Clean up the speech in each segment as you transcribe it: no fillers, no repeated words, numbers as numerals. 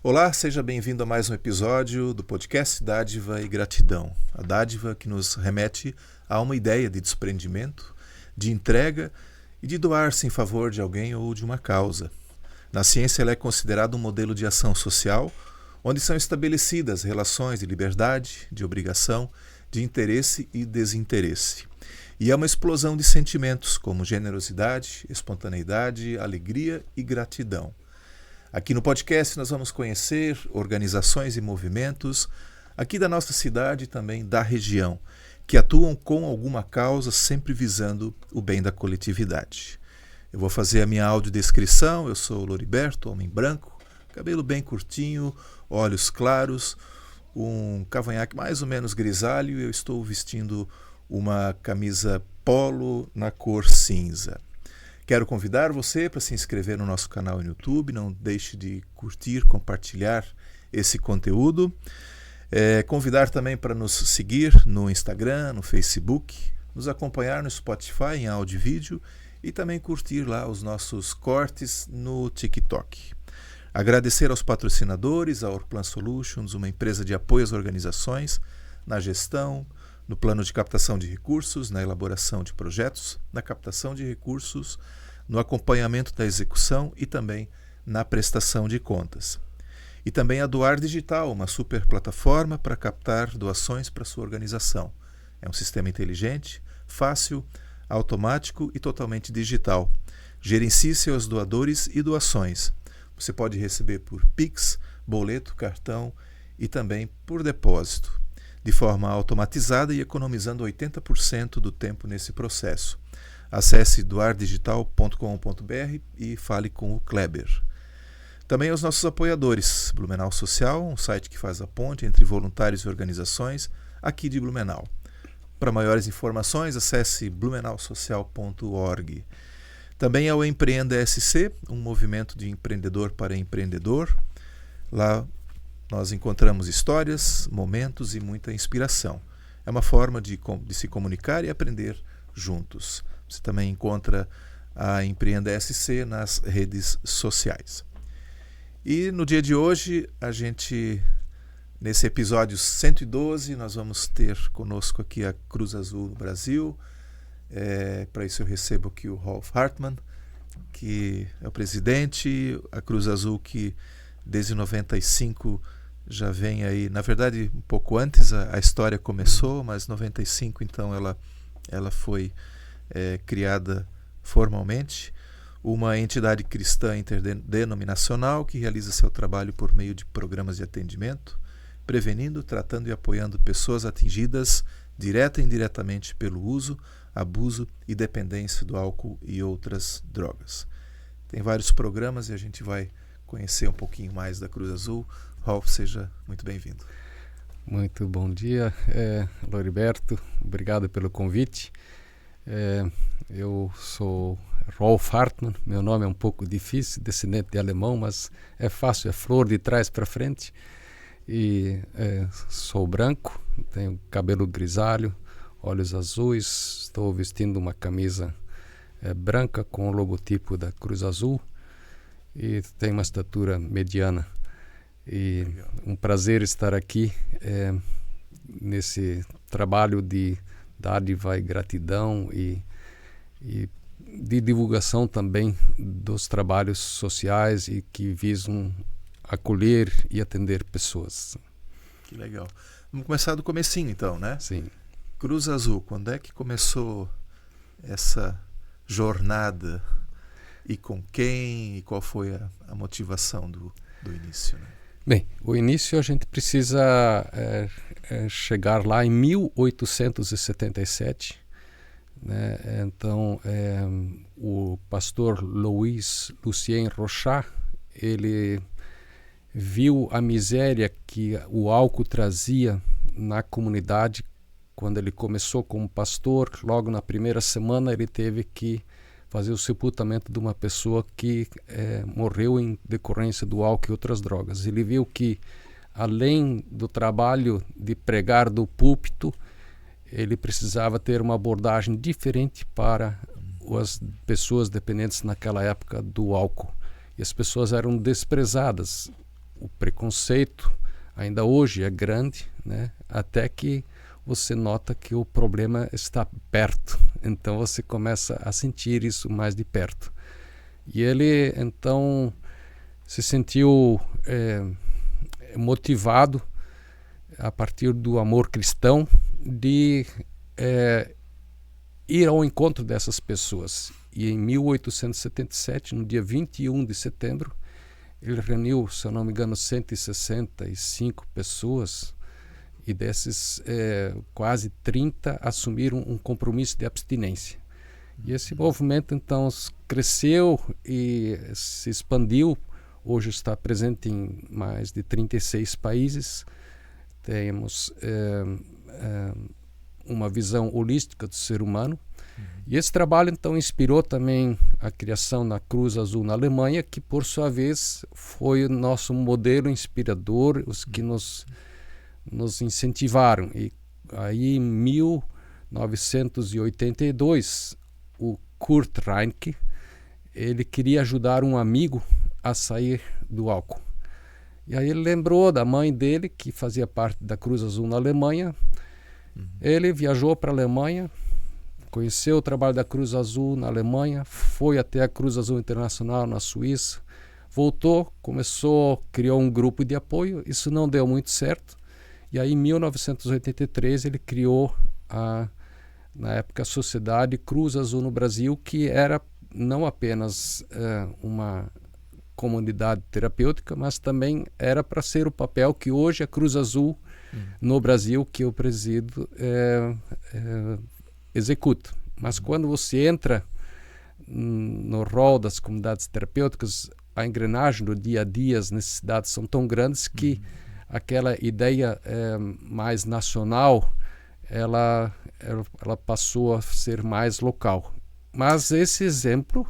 Olá, seja bem-vindo a mais um episódio do podcast Dádiva e Gratidão. A dádiva que nos remete a uma ideia de desprendimento, de entrega e de doar-se em favor de alguém ou de uma causa. Na ciência, ela é considerada um modelo de ação social, onde são estabelecidas relações de liberdade, de obrigação, de interesse e desinteresse. E é uma explosão de sentimentos como generosidade, espontaneidade, alegria e gratidão. Aqui no podcast nós vamos conhecer organizações e movimentos aqui da nossa cidade e também da região, que atuam com alguma causa sempre visando o bem da coletividade. Eu vou fazer a minha audiodescrição. Eu sou o Loriberto, homem branco, cabelo bem curtinho, olhos claros, um cavanhaque mais ou menos grisalho e eu estou vestindo uma camisa polo na cor cinza. Quero convidar você para se inscrever no nosso canal no YouTube. Não deixe de curtir, compartilhar esse conteúdo. Convidar também para nos seguir no Instagram, no Facebook, nos acompanhar no Spotify em áudio e vídeo e também curtir lá os nossos cortes no TikTok. Agradecer aos patrocinadores, a Orplan Solutions, uma empresa de apoio às organizações, na gestão, no plano de captação de recursos, na elaboração de projetos, na captação de recursos, no acompanhamento da execução e também na prestação de contas. E também a Doar Digital, uma super plataforma para captar doações para sua organização. É um sistema inteligente, fácil, automático e totalmente digital. Gerencie seus doadores e doações. Você pode receber por Pix, boleto, cartão e também por depósito, de forma automatizada e economizando 80% do tempo nesse processo. Acesse doardigital.com.br e fale com o Kleber. Também os nossos apoiadores, Blumenau Social, um site que faz a ponte entre voluntários e organizações aqui de Blumenau. Para maiores informações, acesse blumenausocial.org. Também é o Empreenda SC, um movimento de empreendedor para empreendedor. Lá nós encontramos histórias, momentos e muita inspiração. É uma forma de se comunicar e aprender juntos. Você também encontra a Empreenda SC nas redes sociais. E no dia de hoje, nesse episódio 112, nós vamos ter conosco aqui a Cruz Azul do Brasil. Para isso eu recebo aqui o Rolf Hartmann, que é o presidente, a Cruz Azul que desde 95 já vem aí, na verdade um pouco antes a história começou, mas 95 então ela foi criada formalmente, uma entidade cristã interdenominacional que realiza seu trabalho por meio de programas de atendimento, prevenindo, tratando e apoiando pessoas atingidas direta e indiretamente pelo uso, abuso e dependência do álcool e outras drogas. Tem vários programas e a gente vai conhecer um pouquinho mais da Cruz Azul. Rolf, seja muito bem-vindo. Muito bom dia, Loriberto. Obrigado pelo convite. Eu sou Rolf Hartmann. Meu nome é um pouco difícil, descendente de alemão, mas é fácil, é flor de trás para frente. E sou branco, tenho cabelo grisalho, olhos azuis, estou vestindo uma camisa branca com o logotipo da Cruz Azul e tenho uma estatura mediana. E um prazer estar aqui nesse trabalho de dádiva e gratidão e de divulgação também dos trabalhos sociais e que visam acolher e atender pessoas. Que legal. Vamos começar do comecinho então, né? Sim. Cruz Azul, quando é que começou essa jornada e com quem e qual foi a motivação do início, né? Bem, o início a gente precisa chegar lá em 1877, né? Então, o pastor Louis Lucien Rochat, ele viu a miséria que o álcool trazia na comunidade. Quando ele começou como pastor, logo na primeira semana ele teve que fazer o sepultamento de uma pessoa que morreu em decorrência do álcool e outras drogas. Ele viu que, além do trabalho de pregar do púlpito, ele precisava ter uma abordagem diferente para as pessoas dependentes naquela época do álcool. E as pessoas eram desprezadas. o preconceito ainda hoje é grande, né? Até que você nota que o problema está perto, então você começa a sentir isso mais de perto. E ele então se sentiu motivado a partir do amor cristão de ir ao encontro dessas pessoas. E em 1877, no dia 21 de setembro, ele reuniu, se eu não me engano, 165 pessoas, e desses quase 30 assumiram um compromisso de abstinência. E esse movimento então cresceu e se expandiu. Hoje está presente em mais de 36 países. Temos uma visão holística do ser humano. E esse trabalho então inspirou também a criação da Cruz Azul na Alemanha, que por sua vez foi o nosso modelo inspirador, os que nos incentivaram. E aí em 1982, o Kurt Reinke, ele queria ajudar um amigo a sair do álcool. E aí ele lembrou da mãe dele, que fazia parte da Cruz Azul na Alemanha. Ele viajou para a Alemanha, conheceu o trabalho da Cruz Azul na Alemanha, foi até a Cruz Azul Internacional na Suíça, voltou, criou um grupo de apoio. Isso não deu muito certo. E aí em 1983 ele criou na época a Sociedade Cruz Azul no Brasil, que era não apenas uma comunidade terapêutica, mas também era para ser o papel que hoje a Cruz Azul no Brasil, que eu presido, executa. Mas quando você entra no rol das comunidades terapêuticas, a engrenagem do dia a dia, as necessidades são tão grandes que aquela ideia mais nacional, ela passou a ser mais local. Mas esse exemplo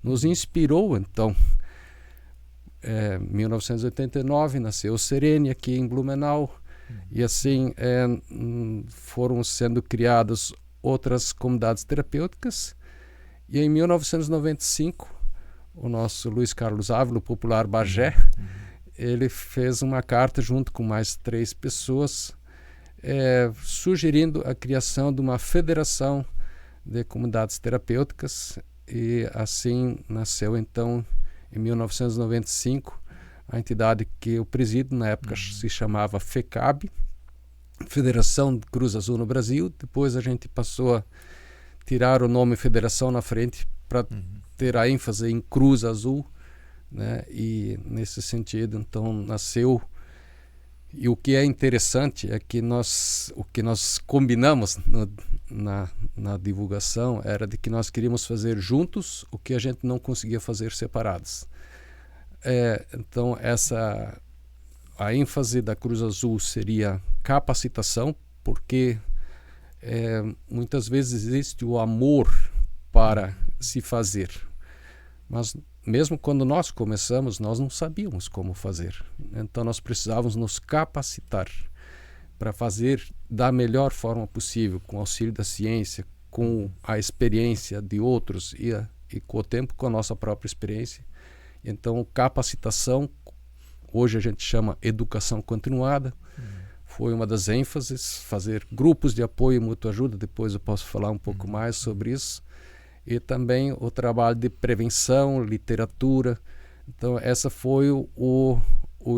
nos inspirou, então. Em 1989 nasceu o Serene aqui em Blumenau, e assim foram sendo criadas outras comunidades terapêuticas. E em 1995, o nosso Luiz Carlos Ávila, o popular Bagé, ele fez uma carta junto com mais 3 pessoas, sugerindo a criação de uma federação de comunidades terapêuticas, e assim nasceu então em 1995 a entidade que eu presido. Na época se chamava FECAB, Federação de Cruz Azul no Brasil. Depois a gente passou a tirar o nome Federação na frente para ter a ênfase em Cruz Azul, né? E nesse sentido então nasceu. E o que é interessante é que o que nós combinamos na divulgação era de que nós queríamos fazer juntos o que a gente não conseguia fazer separados. Então a ênfase da Cruz Azul seria capacitação, porque muitas vezes existe o amor para se fazer, mas mesmo quando nós começamos, nós não sabíamos como fazer. Então nós precisávamos nos capacitar para fazer da melhor forma possível, com o auxílio da ciência, com a experiência de outros e com o tempo com a nossa própria experiência. Então capacitação, hoje a gente chama educação continuada, foi uma das ênfases, fazer grupos de apoio e mútua ajuda. Depois eu posso falar um pouco mais sobre isso. E também o trabalho de prevenção, literatura. Então essa foi o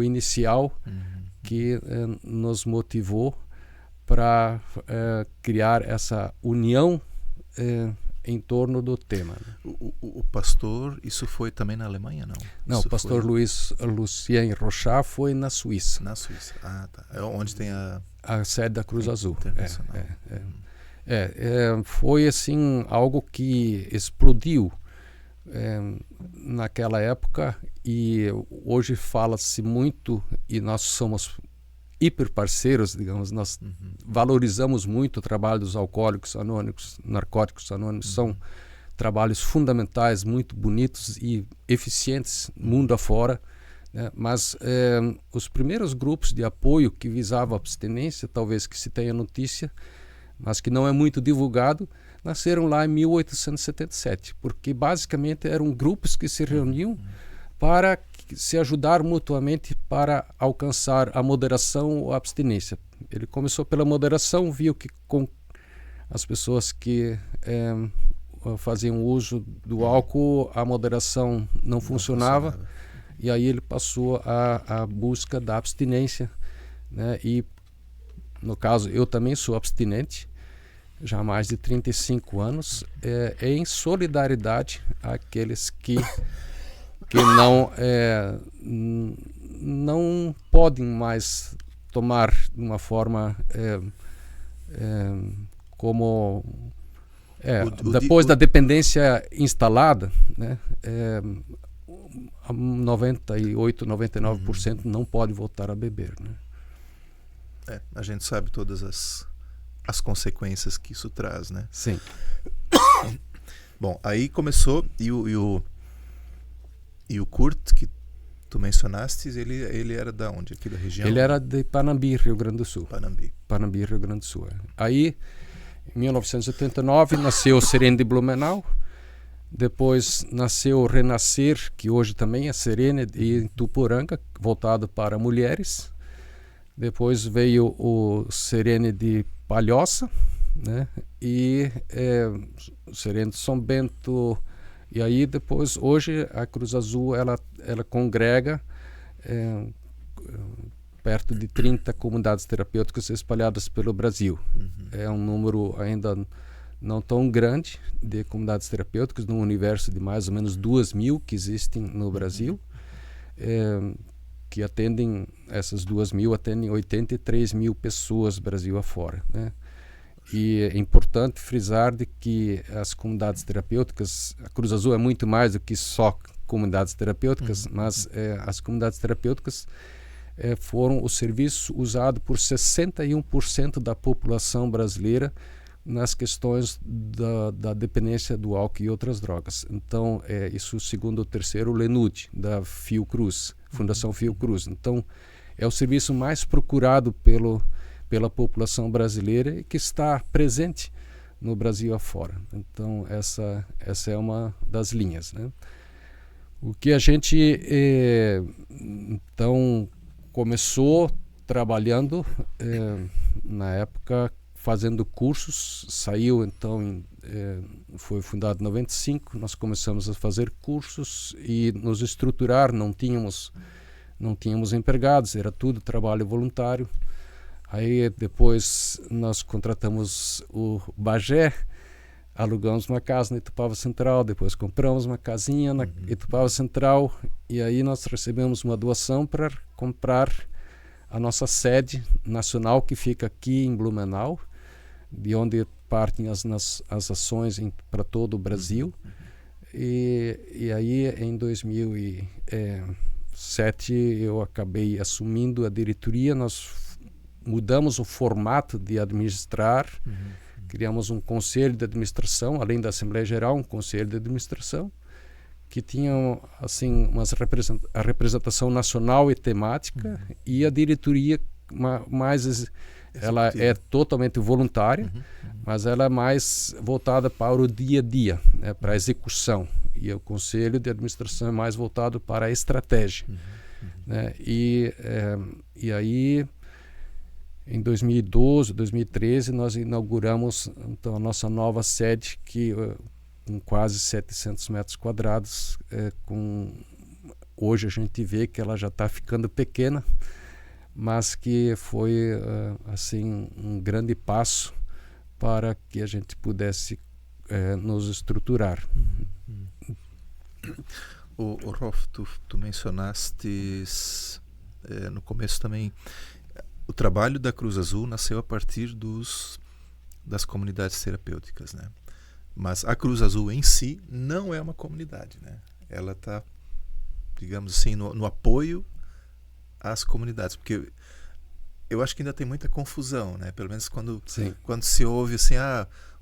inicial que nos motivou para criar essa união em torno do tema. O pastor, isso foi também na Alemanha, não? Não, o pastor Lucien Rochat foi na Suíça. Na Suíça, tá. É onde tem a sede da Cruz Azul. Foi assim algo que explodiu naquela época, e hoje fala-se muito, e nós somos hiper parceiros, digamos, nós valorizamos muito o trabalho dos alcoólicos anônimos, narcóticos anônimos. São trabalhos fundamentais, muito bonitos e eficientes mundo afora, né? Mas os primeiros grupos de apoio que visavam a abstinência, talvez que se tenha notícia, mas que não é muito divulgado, nasceram lá em 1877, porque basicamente eram grupos que se reuniam para se ajudar mutuamente para alcançar a moderação ou a abstinência. Ele começou pela moderação, viu que com as pessoas que faziam uso do álcool, a moderação não funcionava. E aí ele passou a busca da abstinência, né? E, no caso, eu também sou abstinente, já há mais de 35 anos, em solidariedade àqueles que não podem mais tomar de uma forma como depois da dependência instalada, né? 98, 99% não pode voltar a beber, né? A gente sabe todas as consequências que isso traz, né? Sim. Bom, aí começou e o Kurt, que tu mencionaste, ele era da onde? Aqui da região? Ele era de Panambi, Rio Grande do Sul. Panambi, Rio Grande do Sul. Aí, em 1989, nasceu Serene de Blumenau. Depois nasceu o Renascer, que hoje também é Serene, em Tuporanga, voltado para mulheres. Depois veio o Serene de Palhoça, né? E o Serene de São Bento. E aí depois, hoje, a Cruz Azul ela congrega perto de 30 comunidades terapêuticas espalhadas pelo Brasil. É um número ainda não tão grande de comunidades terapêuticas, num universo de mais ou menos 2.000 que existem no Brasil, que atendem, essas 2.000 atendem 83.000 pessoas Brasil afora, né? E é importante frisar de que as comunidades terapêuticas, a Cruz Azul é muito mais do que só comunidades terapêuticas, mas as comunidades terapêuticas foram o serviço usado por 61% da população brasileira nas questões da dependência do álcool e outras drogas. Então, isso segundo o terceiro LENUD, da Fiocruz, Fundação Fiocruz. Então, é o serviço mais procurado pela população brasileira e que está presente no Brasil afora. Então, essa é uma das linhas, né? O que a gente, então, começou trabalhando, na época, fazendo cursos, saiu então, foi fundado em 95, nós começamos a fazer cursos e nos estruturar, não tínhamos empregados, era tudo trabalho voluntário. Aí depois nós contratamos o Bagé, alugamos uma casa na Itupava Central, depois compramos uma casinha na Itupava Central e aí nós recebemos uma doação para comprar a nossa sede nacional que fica aqui em Blumenau, de onde partem as ações para todo o Brasil. E aí em 2007 eu acabei assumindo a diretoria, nós mudamos o formato de administrar, criamos um conselho de administração, além da Assembleia Geral, um conselho de administração, que tinha assim, a representação nacional e temática, e a diretoria ela é totalmente voluntária, mas ela é mais voltada para o dia a dia, né, para a execução. E o conselho de administração é mais voltado para a estratégia. Né? E aí, em 2012, 2013, nós inauguramos então, a nossa nova sede, que com quase 700 metros quadrados. Hoje a gente vê que ela já está ficando pequena, mas que foi assim um grande passo para que a gente pudesse nos estruturar. O Rolf, tu mencionaste no começo também, o trabalho da Cruz Azul nasceu a partir das comunidades terapêuticas, né? Mas a Cruz Azul em si não é uma comunidade, né? Ela está, digamos assim, no apoio às comunidades, porque eu acho que ainda tem muita confusão, né? Pelo menos quando se ouve assim,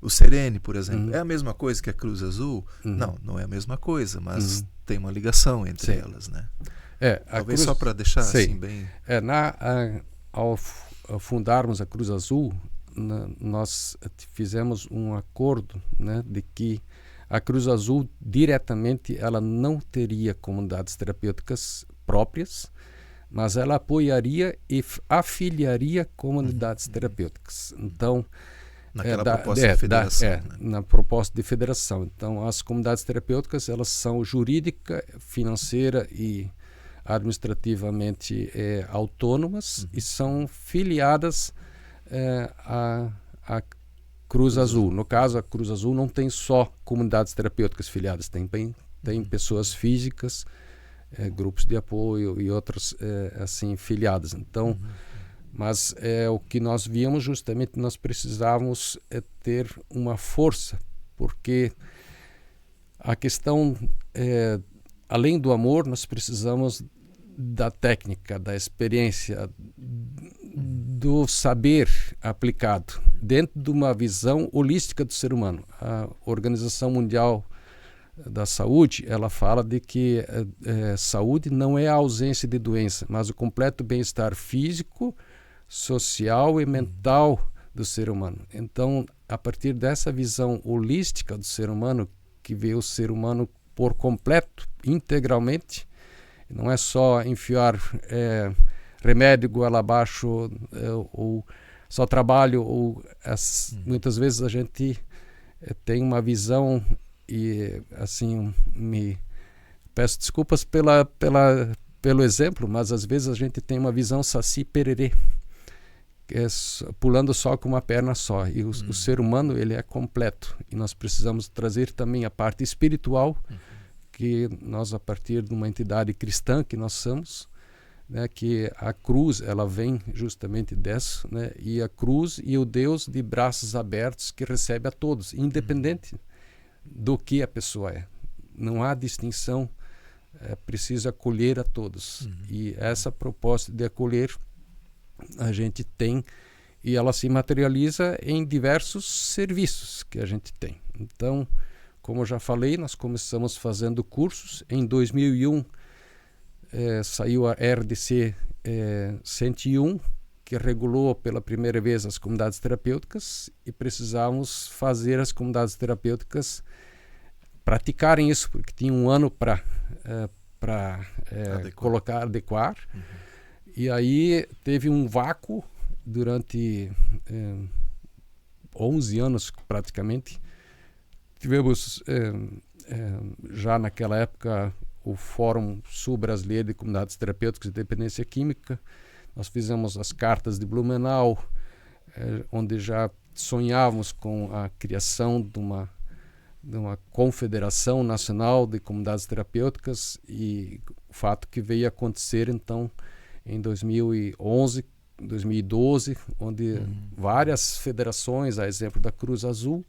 o Serene, por exemplo, é a mesma coisa que a Cruz Azul? Não é a mesma coisa, mas tem uma ligação entre elas, né? Talvez só para deixar assim bem... Ao fundarmos a Cruz Azul, nós fizemos um acordo, né, de que a Cruz Azul diretamente ela não teria comunidades terapêuticas próprias, mas ela apoiaria e afiliaria comunidades terapêuticas. Então, naquela proposta de federação. Né? Na proposta de federação. Então, as comunidades terapêuticas, elas são jurídica, financeira e administrativamente autônomas e são filiadas à Cruz Azul. No caso, a Cruz Azul não tem só comunidades terapêuticas filiadas, tem pessoas físicas, grupos de apoio e outras assim filiadas. Então, mas o que nós víamos justamente, nós precisávamos ter uma força, porque a questão, além do amor, nós precisamos da técnica, da experiência, do saber aplicado dentro de uma visão holística do ser humano. A Organização Mundial da Saúde, ela fala de que saúde não é a ausência de doença, mas o completo bem-estar físico, social e mental do ser humano. Então, a partir dessa visão holística do ser humano, que vê o ser humano por completo, integralmente, não é só enfiar remédio goela abaixo ou só trabalho, ou muitas vezes a gente tem uma visão e assim, me peço desculpas pelo exemplo, mas às vezes a gente tem uma visão saci pererê, pulando só com uma perna só, e o ser humano, ele é completo, e nós precisamos trazer também a parte espiritual, que nós, a partir de uma entidade cristã que nós somos, né, que a cruz, ela vem justamente dessa, né, e a cruz e o Deus de braços abertos que recebe a todos, independente do que a pessoa é. Não há distinção, precisa acolher a todos. E essa proposta de acolher a gente tem, e ela se materializa em diversos serviços que a gente tem. Então, como eu já falei, nós começamos fazendo cursos. Em 2001 saiu a RDC 101, que regulou pela primeira vez as comunidades terapêuticas, e precisávamos fazer as comunidades terapêuticas praticarem isso, porque tinha um ano para adequar. E aí teve um vácuo durante 11 anos praticamente. Tivemos já naquela época o Fórum Sul Brasileiro de Comunidades Terapêuticas de Dependência Química. Nós fizemos as cartas de Blumenau, onde já sonhávamos com a criação de uma confederação nacional de comunidades terapêuticas, e o fato que veio acontecer então em 2011, 2012, onde várias federações, a exemplo da Cruz Azul,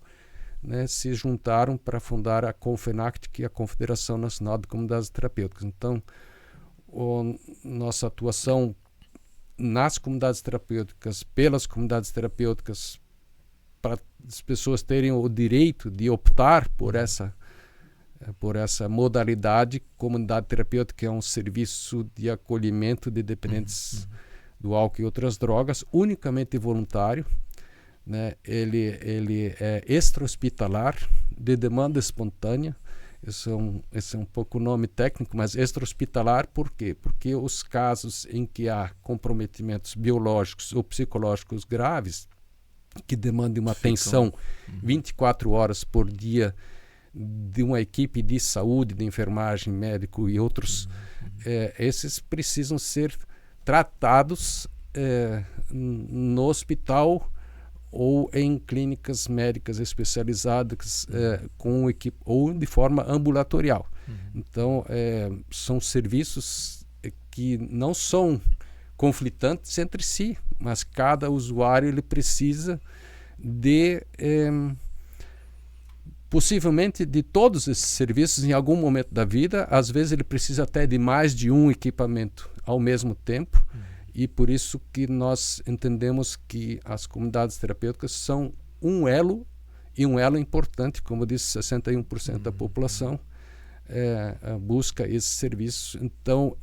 né, se juntaram para fundar a Confenact, que é a Confederação Nacional de Comunidades Terapêuticas. Então, nossa atuação nas comunidades terapêuticas, pelas comunidades terapêuticas, para as pessoas terem o direito de optar por essa modalidade. Comunidade terapêutica é um serviço de acolhimento de dependentes do álcool e outras drogas, unicamente voluntário, né? Ele é extra-hospitalar, de demanda espontânea. Esse é um pouco o nome técnico, mas extra-hospitalar por quê? Porque os casos em que há comprometimentos biológicos ou psicológicos graves, que demandem uma atenção 24 horas por dia de uma equipe de saúde, de enfermagem, médico e outros, esses precisam ser tratados no hospital ou em clínicas médicas especializadas com equipe, ou de forma ambulatorial. Então, são serviços que não são conflitantes entre si, mas cada usuário ele precisa de possivelmente de todos esses serviços em algum momento da vida. Às vezes ele precisa até de mais de um equipamento ao mesmo tempo, e por isso que nós entendemos que as comunidades terapêuticas são um elo, e um elo importante, como eu disse, 61% da população busca esse serviço. Então,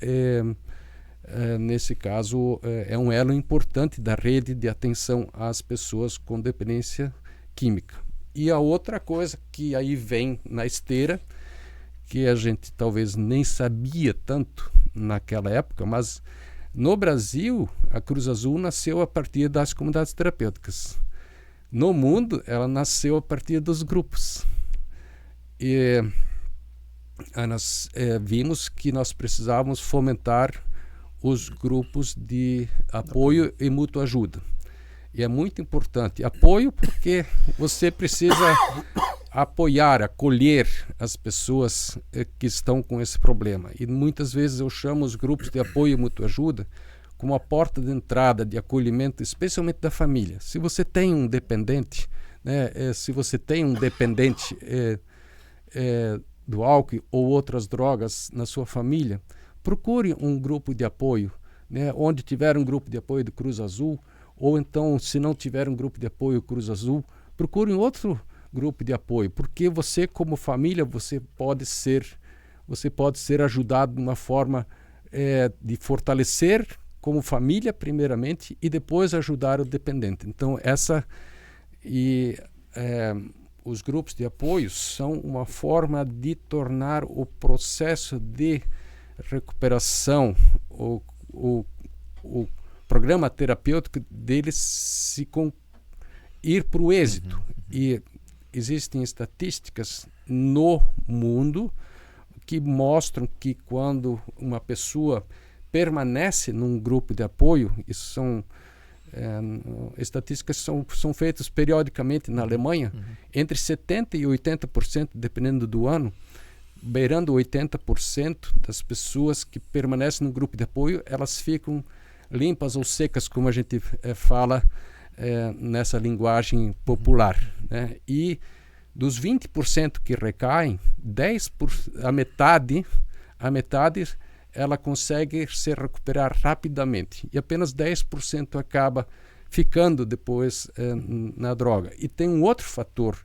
nesse caso, é um elo importante da rede de atenção às pessoas com dependência química. E a outra coisa que aí vem na esteira, que a gente talvez nem sabia tanto, naquela época, mas no Brasil a Cruz Azul nasceu a partir das comunidades terapêuticas. No mundo ela nasceu a partir dos grupos. E nós vimos que nós precisávamos fomentar os grupos de apoio e mútua ajuda. E é muito importante. Apoio porque você precisa apoiar, acolher as pessoas que estão com esse problema. E muitas vezes eu chamo os grupos de apoio e mútua ajuda como a porta de entrada de acolhimento, especialmente da família. Se você tem um dependente, né, se você tem um dependente do álcool ou outras drogas na sua família, procure um grupo de apoio, né, onde tiver um grupo de apoio do Cruz Azul, ou então, se não tiver um grupo de apoio Cruz Azul, procure um outro grupo de apoio, porque você, como família, você pode ser ajudado de uma forma de fortalecer como família, primeiramente, e depois ajudar o dependente. Então, os grupos de apoio são uma forma de tornar o processo de recuperação, o programa terapêutico deles ir para o êxito. E existem estatísticas no mundo que mostram que quando uma pessoa permanece num grupo de apoio, isso são estatísticas são feitas periodicamente na Alemanha, entre 70% e 80%, dependendo do ano, beirando 80% das pessoas que permanecem no grupo de apoio, elas ficam limpas ou secas, como a gente fala nessa linguagem popular, né? E dos 20% que recaem, a metade ela consegue se recuperar rapidamente e apenas 10% acaba ficando depois na droga. E tem um outro fator.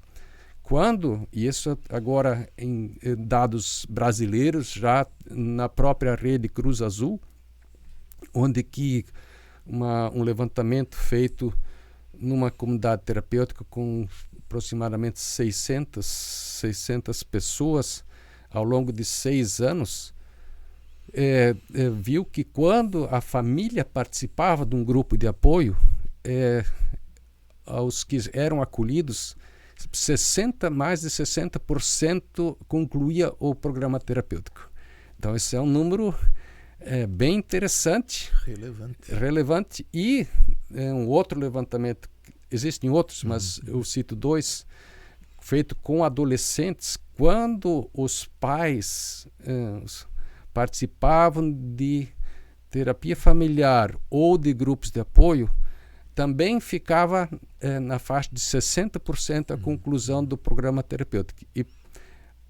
E isso agora em dados brasileiros, já na própria rede Cruz Azul, onde que um levantamento feito numa comunidade terapêutica com aproximadamente 600 pessoas ao longo de 6 anos, viu que quando a família participava de um grupo de apoio, aos que eram acolhidos, mais de 60% concluía o programa terapêutico. Então esse é um número bem interessante, relevante. E um outro levantamento, existem outros, mas eu cito 2, feito com adolescentes, quando os pais participavam de terapia familiar ou de grupos de apoio, também ficava na faixa de 60% a conclusão do programa terapêutico.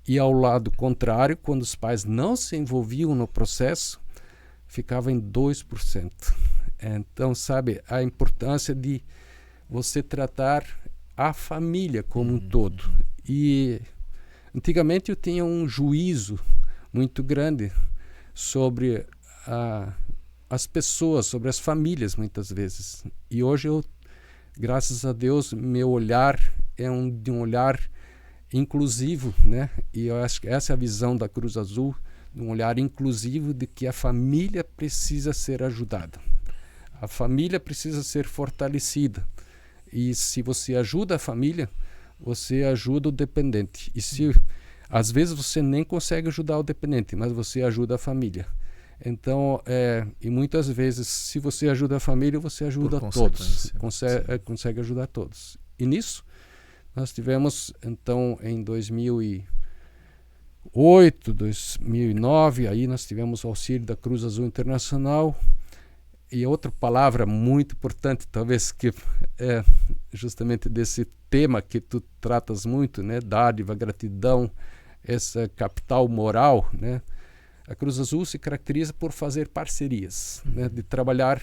E ao lado contrário, quando os pais não se envolviam no processo, ficava em 2%. Então, sabe, a importância de você tratar a família como um todo. E antigamente eu tinha um juízo muito grande sobre as pessoas, sobre as famílias, muitas vezes. E hoje eu, graças a Deus, meu olhar é de um olhar inclusivo, né? E eu acho que essa é a visão da Cruz Azul, um olhar inclusivo de que a família precisa ser ajudada. A família precisa ser fortalecida. E se você ajuda a família, você ajuda o dependente. E se às vezes você nem consegue ajudar o dependente, mas você ajuda a família. Então, e muitas vezes, se você ajuda a família, você ajuda todos. Consegue ajudar todos. E nisso, nós tivemos, então, em 2008, 2009, aí nós tivemos o auxílio da Cruz Azul Internacional. E outra palavra muito importante, talvez que é justamente desse tema que tu tratas muito, né? Dádiva, gratidão, essa capital moral, né? A Cruz Azul se caracteriza por fazer parcerias, né? De trabalhar.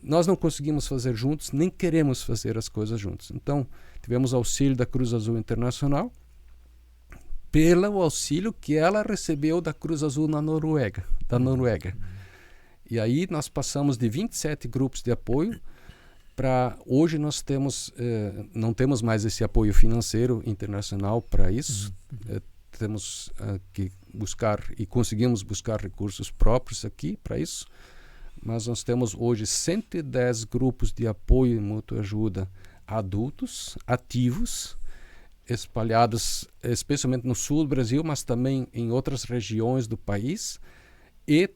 Nós não conseguimos fazer juntos, nem queremos fazer as coisas juntos. Então, tivemos auxílio da Cruz Azul Internacional pelo auxílio que ela recebeu da Cruz Azul da Noruega. E aí nós passamos de 27 grupos de apoio para hoje nós temos não temos mais esse apoio financeiro internacional para isso. temos que buscar e conseguimos buscar recursos próprios aqui para isso, mas nós temos hoje 110 grupos de apoio e mútua ajuda adultos, ativos, espalhados especialmente no sul do Brasil, mas também em outras regiões do país. E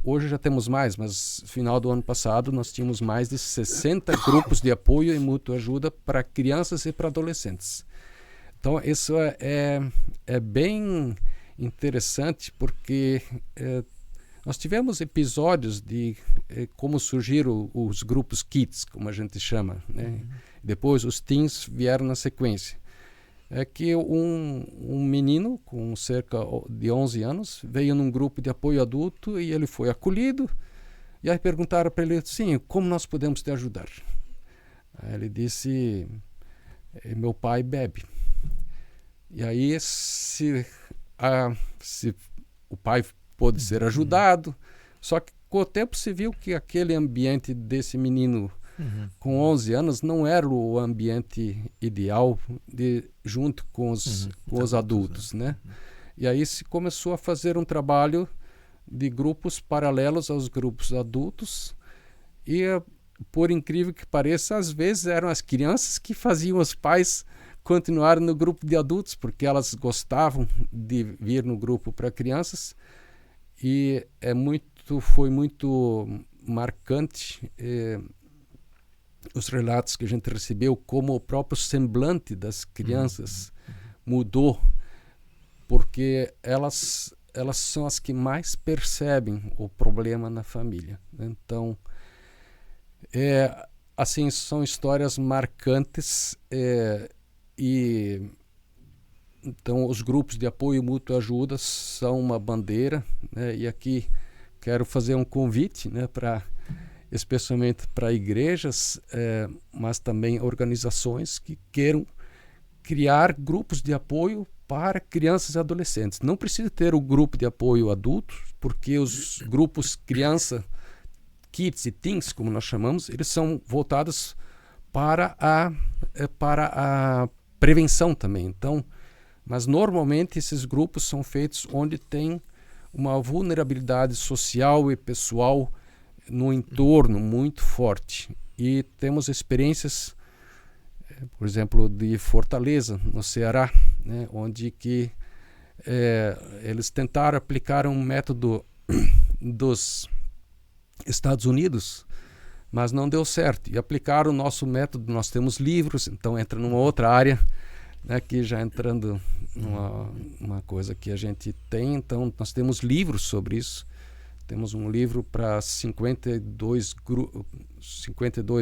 hoje já temos mais, mas no final do ano passado nós tínhamos mais de 60 grupos de apoio e mútua ajuda para crianças e para adolescentes. Então isso é bem interessante, porque nós tivemos episódios de como surgiram os grupos kids, como a gente chama, né? Depois os teens vieram na sequência. É que um menino com cerca de 11 anos veio num grupo de apoio adulto e ele foi acolhido. E aí perguntaram para ele, sim, como nós podemos te ajudar? Aí ele disse, meu pai bebe. E aí se o pai pôde ser ajudado, só que com o tempo se viu que aquele ambiente desse menino com 11 anos não era o ambiente ideal junto com os adultos, né? E aí se começou a fazer um trabalho de grupos paralelos aos grupos adultos e, por incrível que pareça, às vezes eram as crianças que faziam os pais continuarem no grupo de adultos, porque elas gostavam de vir no grupo para crianças. E foi muito marcante os relatos que a gente recebeu, como o próprio semblante das crianças mudou, porque elas são as que mais percebem o problema na família. Então, assim, são histórias marcantes e então os grupos de apoio e mútua ajuda são uma bandeira, né? E aqui quero fazer um convite, né, especialmente para igrejas, mas também organizações que queiram criar grupos de apoio para crianças e adolescentes. Não precisa ter o grupo de apoio adultos, porque os grupos criança, kids e teens, como nós chamamos, eles são voltados para a prevenção também. Então, mas normalmente esses grupos são feitos onde tem uma vulnerabilidade social e pessoal no entorno muito forte. E temos experiências, por exemplo, de Fortaleza, no Ceará, né, onde que eles tentaram aplicar um método dos Estados Unidos, mas não deu certo. E aplicaram o nosso método, nós temos livros, então entra numa outra área, né, que já entrando numa coisa que a gente tem. Então nós temos livros sobre isso. Temos um livro para 52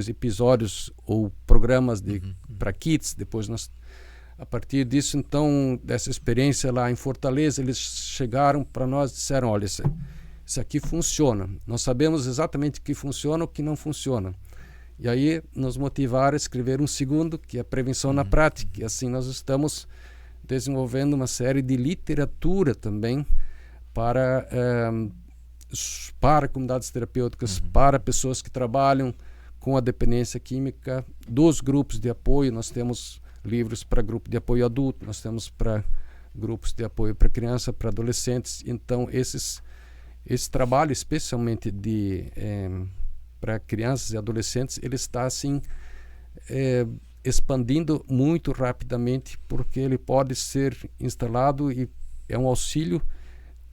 episódios ou programas para kids. Depois a partir disso, então, dessa experiência lá em Fortaleza, eles chegaram para nós e disseram, olha, isso aqui funciona. Nós sabemos exatamente o que funciona e o que não funciona. E aí nos motivaram a escrever um segundo, que é a prevenção na prática. E assim nós estamos desenvolvendo uma série de literatura também para comunidades terapêuticas, para pessoas que trabalham com a dependência química, dos grupos de apoio. Nós temos livros para grupo de apoio adulto, nós temos para grupos de apoio para criança, para adolescentes. Então esse trabalho, especialmente para crianças e adolescentes, ele está assim expandindo muito rapidamente, porque ele pode ser instalado e é um auxílio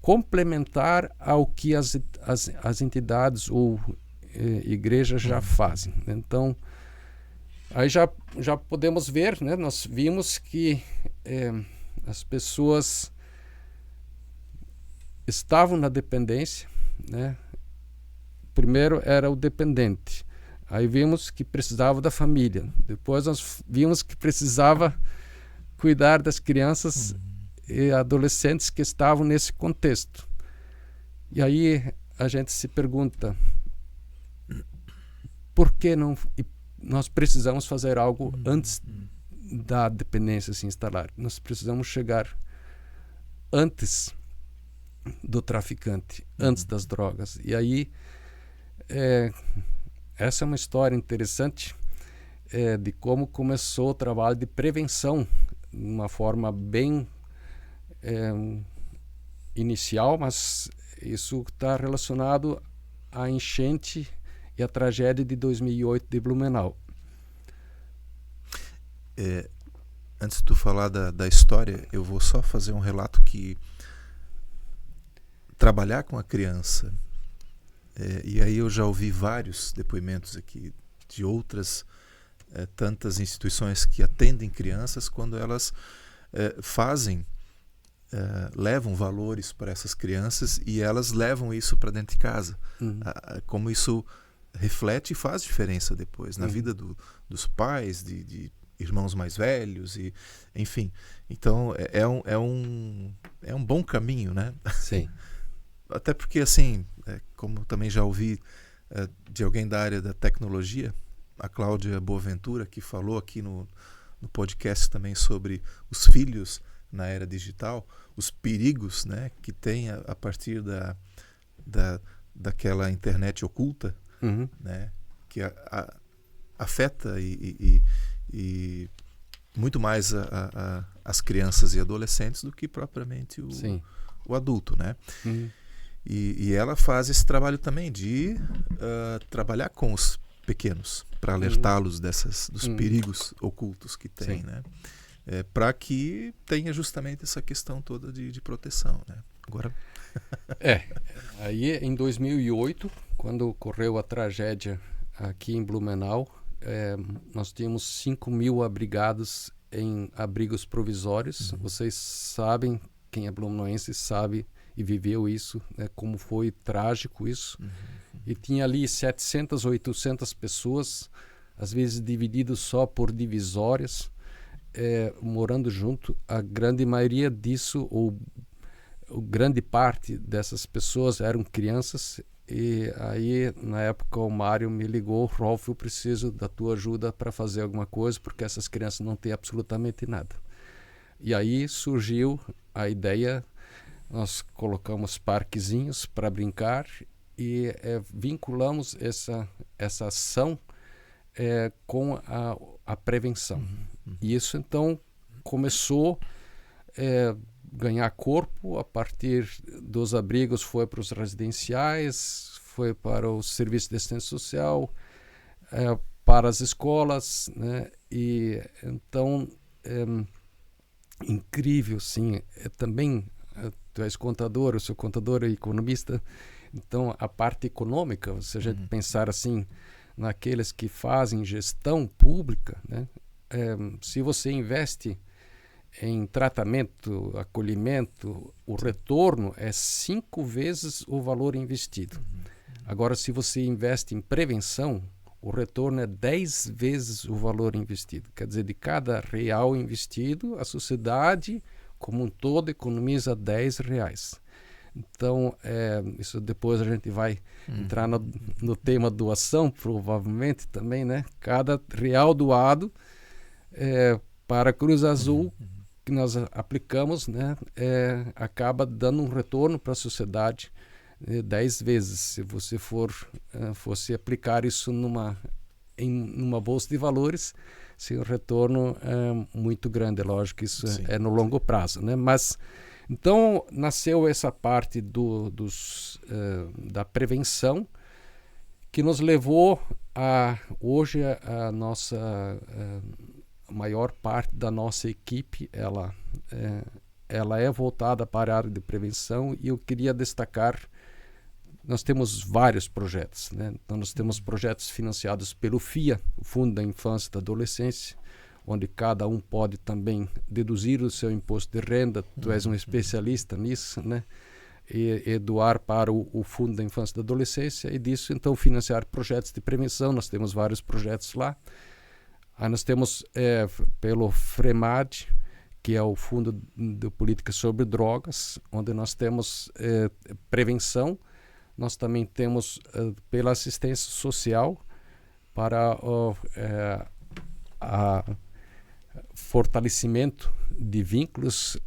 complementar ao que as entidades ou igrejas já fazem. Então, aí já podemos ver, né? Nós vimos que as pessoas estavam na dependência, né? Primeiro era o dependente, aí vimos que precisava da família, depois nós vimos que precisava cuidar das crianças e adolescentes que estavam nesse contexto. E aí a gente se pergunta, por que nós precisamos fazer algo antes da dependência se instalar? Nós precisamos chegar antes do traficante, antes das drogas. E aí essa é uma história interessante de como começou o trabalho de prevenção de uma forma bem inicial, mas isso está relacionado à enchente e à tragédia de 2008 de Blumenau. Antes de tu falar da história, eu vou só fazer um relato que trabalhar com a criança, e aí eu já ouvi vários depoimentos aqui de outras tantas instituições que atendem crianças, quando elas levam valores para essas crianças e elas levam isso para dentro de casa. Como isso reflete e faz diferença depois na vida dos pais, de irmãos mais velhos, e enfim. Então é um bom caminho, né? Sim. Até porque, assim, como também já ouvi de alguém da área da tecnologia, a Cláudia Boaventura, que falou aqui no podcast também sobre os filhos na era digital, os perigos, né, que tem a partir daquela internet oculta, né, que afeta e muito mais as crianças e adolescentes do que propriamente o adulto, né? E ela faz esse trabalho também de trabalhar com os pequenos para alertá-los dos perigos ocultos que tem, né? Para que tenha justamente essa questão toda de proteção, né? Agora aí em 2008, quando ocorreu a tragédia aqui em Blumenau, nós tínhamos 5.000 abrigados em abrigos provisórios. Vocês sabem, quem é blumenauense sabe e viveu isso, né, como foi trágico isso. E tinha ali 700, 800 pessoas, às vezes divididos só por divisórias, morando junto. A grande maioria disso, ou grande parte dessas pessoas eram crianças. E aí, na época, o Mário me ligou: Rolf, eu preciso da tua ajuda para fazer alguma coisa, porque essas crianças não têm absolutamente nada. E aí surgiu a ideia. Nós colocamos parquezinhos para brincar e vinculamos essa ação com a prevenção. E isso, então, começou a ganhar corpo. A partir dos abrigos foi para os residenciais, foi para o serviço de assistência social, para as escolas, né? E então, incrível, sim. Também, tu és contador, eu sou contador e economista, então a parte econômica, se a gente pensar assim, naqueles que fazem gestão pública, né? Se você investe em tratamento, acolhimento, o retorno é 5 vezes o valor investido. Agora, se você investe em prevenção, o retorno é 10 vezes o valor investido. Quer dizer, de cada real investido, a sociedade como um todo economiza R$10. Então, isso depois a gente vai entrar no tema doação, provavelmente também, né? Cada real doado para a Cruz Azul que nós aplicamos, né? Acaba dando um retorno para a sociedade 10 vezes. Se você fosse aplicar isso numa bolsa de valores, sim, o retorno é muito grande. Lógico que isso é no longo prazo, né? Mas então nasceu essa parte da prevenção, que nos levou a hoje a nossa maior parte da nossa equipe ela é voltada para a área de prevenção. E eu queria destacar, nós temos vários projetos, né? Então nós temos projetos financiados pelo FIA, o Fundo da Infância e da Adolescência, onde cada um pode também deduzir o seu imposto de renda. Tu és um especialista nisso, né? E doar para o Fundo da Infância e da Adolescência, e disso então financiar projetos de prevenção. Nós temos vários projetos lá. Aí nós temos pelo FREMAD, que é o Fundo de Política sobre Drogas, onde nós temos prevenção. Nós também temos pela assistência social para fortalecimento de vínculos,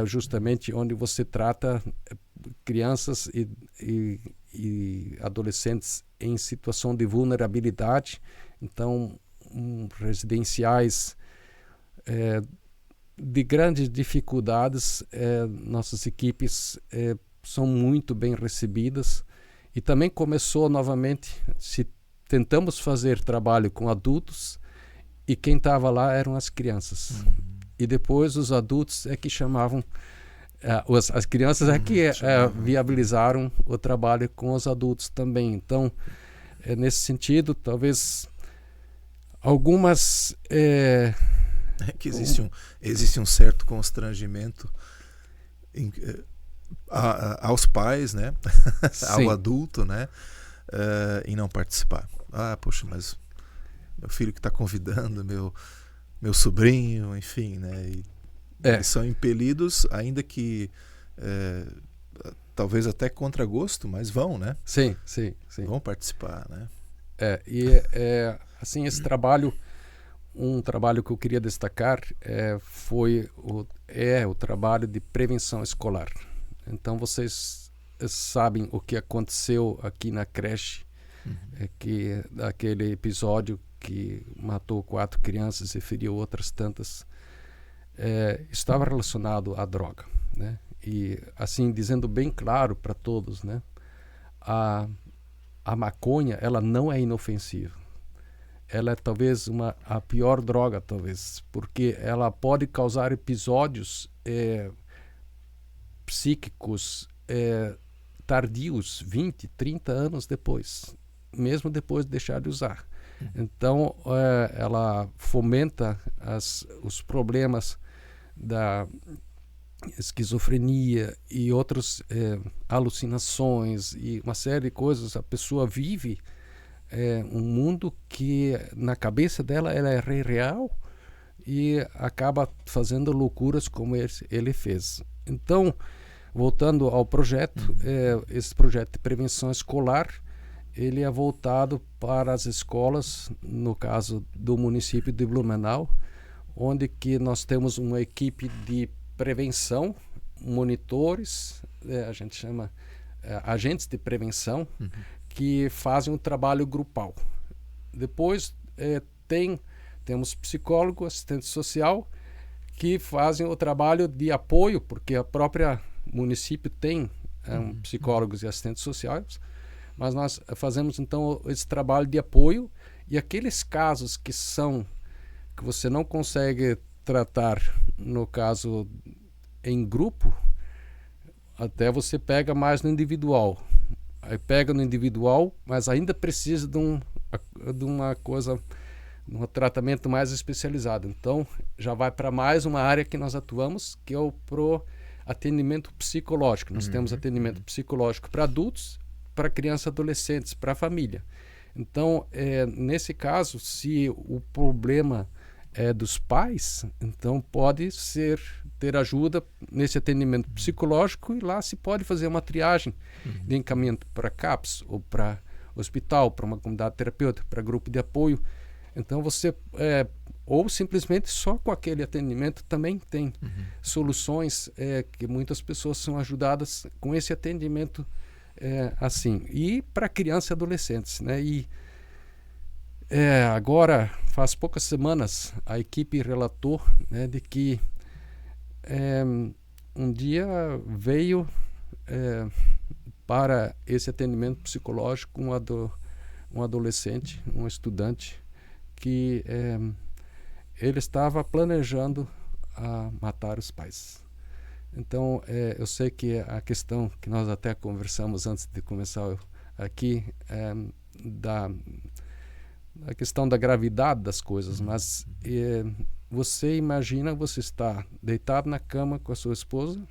justamente onde você trata crianças e adolescentes em situação de vulnerabilidade. Então, residenciais de grandes dificuldades, nossas equipes são muito bem recebidas, e também começou novamente, tentamos fazer trabalho com adultos, e quem estava lá eram as crianças. E depois os adultos é que chamavam, as crianças é que viabilizaram o trabalho com os adultos também. Então, nesse sentido, talvez algumas... que existe um certo constrangimento aos pais, né? Ao adulto, né? Em não participar. Poxa, mas meu filho que está convidando, meu sobrinho, enfim, né? Eles são impelidos, ainda que talvez até contra gosto, mas vão, né? Sim. Vão participar, né? Assim, esse trabalho, um trabalho que eu queria destacar foi o trabalho de prevenção escolar. Então, vocês sabem o que aconteceu aqui na creche, que daquele episódio que matou 4 crianças e feriu outras tantas, estava relacionado à droga, né? E, assim, dizendo bem claro para todos, né? A maconha, ela não é inofensiva. Ela é talvez a pior droga, talvez, porque ela pode causar episódios psíquicos tardios, 20, 30 anos depois, mesmo depois de deixar de usar. Então, ela fomenta os problemas da esquizofrenia e outras alucinações e uma série de coisas. A pessoa vive um mundo que na cabeça dela ela é real e acaba fazendo loucuras como ele fez. Então, voltando ao projeto, esse projeto de prevenção escolar, ele é voltado para as escolas, no caso do município de Blumenau, onde que nós temos uma equipe de prevenção, monitores, a gente chama agentes de prevenção, que fazem um trabalho grupal. Depois temos psicólogo, assistente social, que fazem o trabalho de apoio, porque a própria município tem psicólogos e assistentes sociais, mas nós fazemos então esse trabalho de apoio, e aqueles casos que você não consegue tratar, no caso em grupo, até você pega mais no individual. Aí pega no individual, mas ainda precisa de uma coisa, de um tratamento mais especializado. Então, já vai para mais uma área que nós atuamos, que é o atendimento psicológico. Nós temos atendimento psicológico para adultos, para crianças e adolescentes, para a família. Então, nesse caso, se o problema é dos pais, então pode ter ajuda nesse atendimento psicológico, e lá se pode fazer uma triagem de encaminhamento para CAPS, ou para hospital, para uma comunidade terapêutica, para grupo de apoio. Então você, ou simplesmente só com aquele atendimento também tem soluções que muitas pessoas são ajudadas com esse atendimento assim. E para crianças e adolescentes, né? E agora, faz poucas semanas, a equipe relatou, né, de que um dia veio para esse atendimento psicológico um adolescente, um estudante, que ele estava planejando a matar os pais. Então, eu sei que a questão que nós até conversamos antes de começar aqui, a questão da gravidade das coisas, mas você imagina, você está deitado na cama com a sua esposa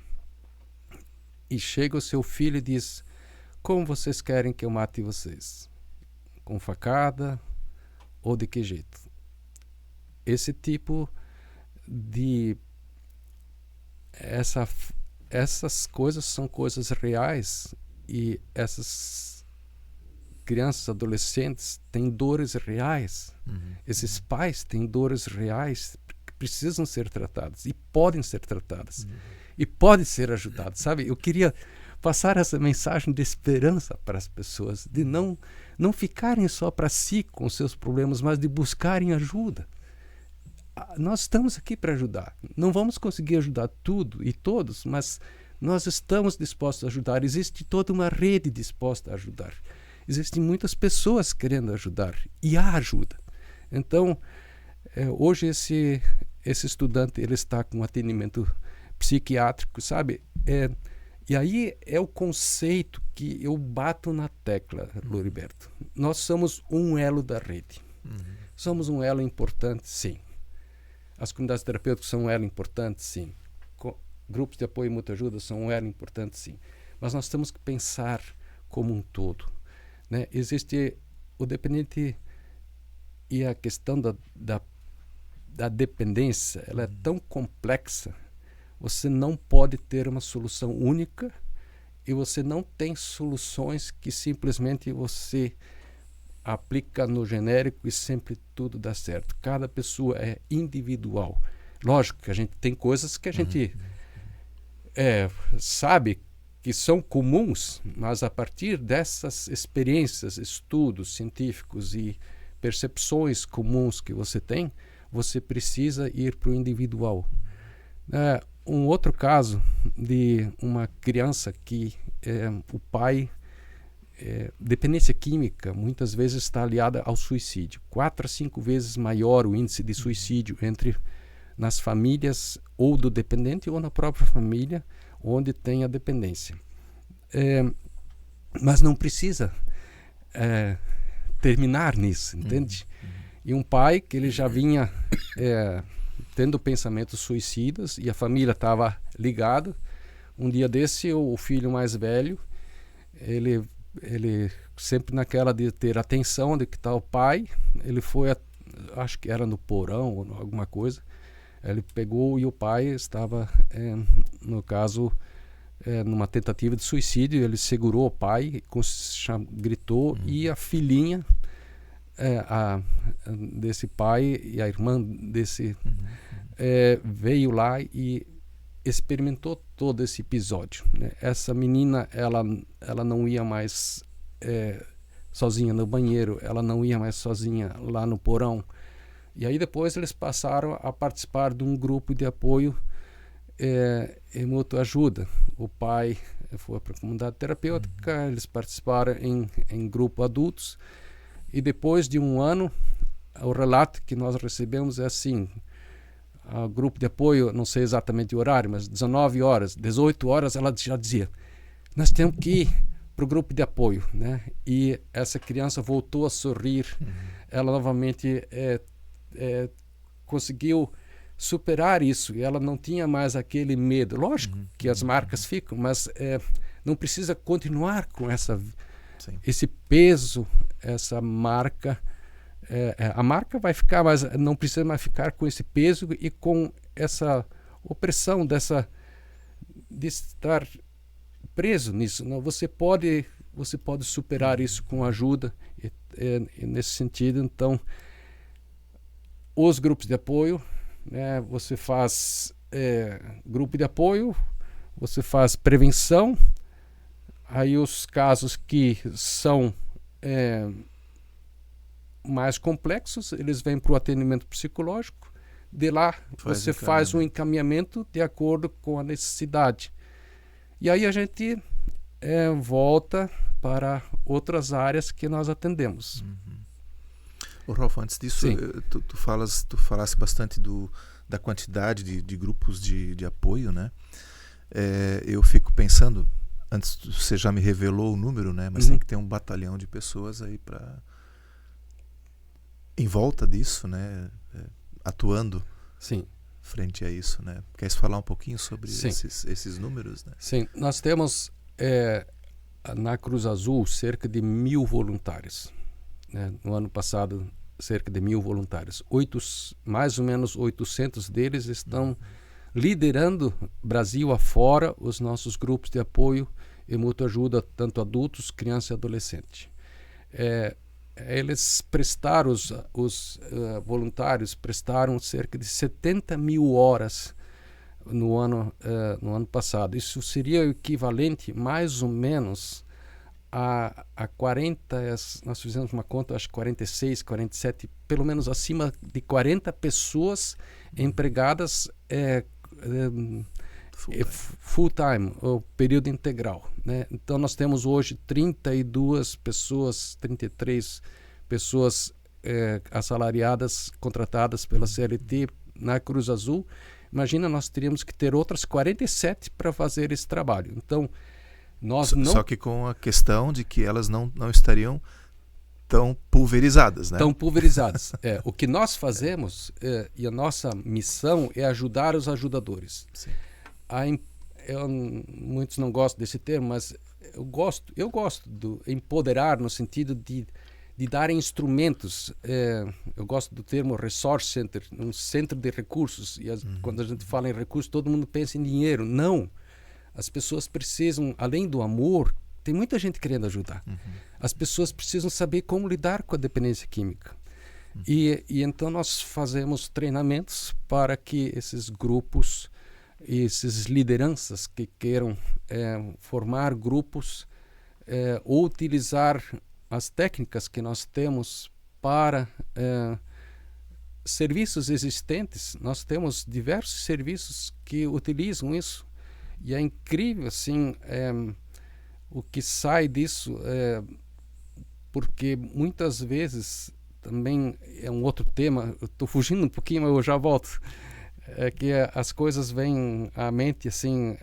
e chega o seu filho e diz: como vocês querem que eu mate vocês? Com facada ou de que jeito? Esse tipo de... essas coisas são coisas reais, e essas crianças, adolescentes têm dores reais. Esses pais têm dores reais que precisam ser tratadas e podem ser tratadas e podem ser ajudadas, sabe? Eu queria passar essa mensagem de esperança para as pessoas, de não ficarem só para si com seus problemas, mas de buscarem ajuda. nós estamos aqui para ajudar. Não vamos conseguir ajudar tudo e todos, mas nós estamos dispostos a ajudar. Existe toda uma rede disposta a ajudar. Existem muitas pessoas querendo ajudar e há ajuda. Então, hoje esse estudante ele está com atendimento psiquiátrico, sabe? E aí é o conceito que eu bato na tecla, Loriberto. Nós somos um elo da rede. Somos um elo importante, sim. As comunidades terapêuticas são um elo importante, sim. Grupos de apoio e muita ajuda são um elo importante, sim. Mas nós temos que pensar como um todo, né? Existe o dependente e a questão da dependência, ela é tão complexa. Você não pode ter uma solução única e você não tem soluções que simplesmente você aplica no genérico e sempre tudo dá certo. Cada pessoa é individual. Lógico que a gente tem coisas que a gente sabe que são comuns, mas a partir dessas experiências, estudos científicos e percepções comuns que você tem, você precisa ir para o individual. Um outro caso de uma criança que o pai, dependência química, muitas vezes está aliada ao suicídio. 4 a 5 vezes maior o índice de suicídio nas famílias ou do dependente ou na própria família onde tem a dependência. Mas não precisa terminar nisso, entende? E um pai que ele já vinha tendo pensamentos suicidas e a família estava ligada. Um dia desse, o filho mais velho, ele sempre naquela de ter atenção de que está o pai, ele foi, acho que era no porão ou alguma coisa, ele pegou e o pai estava, no caso, numa tentativa de suicídio. Ele segurou o pai, gritou, e a filhinha desse pai e a irmã desse veio lá e experimentou todo esse episódio, né? Essa menina, ela não ia mais sozinha no banheiro, ela não ia mais sozinha lá no porão. E aí depois eles passaram a participar de um grupo de apoio em mútua ajuda. O pai foi para a comunidade terapêutica, eles participaram em grupo adultos, e depois de um ano, o relato que nós recebemos é assim: o grupo de apoio, não sei exatamente o horário, mas 19 horas, 18 horas, ela já dizia: nós temos que ir para o grupo de apoio, né? E essa criança voltou a sorrir. Ela novamente conseguiu superar isso, e ela não tinha mais aquele medo. Lógico que as marcas ficam, mas não precisa continuar com esse peso, essa marca. A marca vai ficar, mas não precisa mais ficar com esse peso e com essa opressão de estar preso nisso. Não, você pode superar isso com ajuda, e nesse sentido, então, os grupos de apoio, né, você faz grupo de apoio, você faz prevenção. Aí os casos que são mais complexos, eles vêm para o atendimento psicológico. De lá você faz um encaminhamento de acordo com a necessidade. E aí a gente volta para outras áreas que nós atendemos. Ô, Rolf, antes disso, tu falasse bastante da quantidade de grupos de apoio, né? Eu fico pensando, antes você já me revelou o número, né? Mas tem que ter um batalhão de pessoas aí em volta disso, né? Atuando frente a isso, né? Quer falar um pouquinho sobre esses números, né? Sim, nós temos na Cruz Azul cerca de 1.000 voluntários, né? No ano passado, cerca de 1.000 voluntários. Mais ou menos 800 deles estão liderando Brasil afora os nossos grupos de apoio e mútua ajuda, tanto adultos, criança e adolescente. Eles prestaram, os voluntários prestaram cerca de 70.000 horas no ano passado. Isso seria o equivalente mais ou menos há 40, nós fizemos uma conta, acho que 46, 47, pelo menos acima de 40 pessoas empregadas full time, ou período integral, né? Então nós temos hoje 32 pessoas, 33 pessoas assalariadas, contratadas pela CLT na Cruz Azul. Imagina, nós teríamos que ter outras 47 para fazer esse trabalho. Então, Só que com a questão de que elas não estariam tão pulverizadas, né? Tão pulverizadas. O que nós fazemos, e a nossa missão é ajudar os ajudadores. Sim. Muitos não gostam desse termo, mas eu gosto do empoderar, no sentido de dar instrumentos. Eu gosto do termo resource center, um centro de recursos. E quando a gente fala em recursos, todo mundo pensa em dinheiro. Não. As pessoas precisam, além do amor, tem muita gente querendo ajudar. As pessoas precisam saber como lidar com a dependência química. E então nós fazemos treinamentos para que esses grupos, essas lideranças que queiram formar grupos ou utilizar as técnicas que nós temos para serviços existentes. Nós temos diversos serviços que utilizam isso. E é incrível, assim, o que sai disso, porque muitas vezes, também é um outro tema, eu estou fugindo um pouquinho, mas eu já volto, é que as coisas vêm à mente, assim,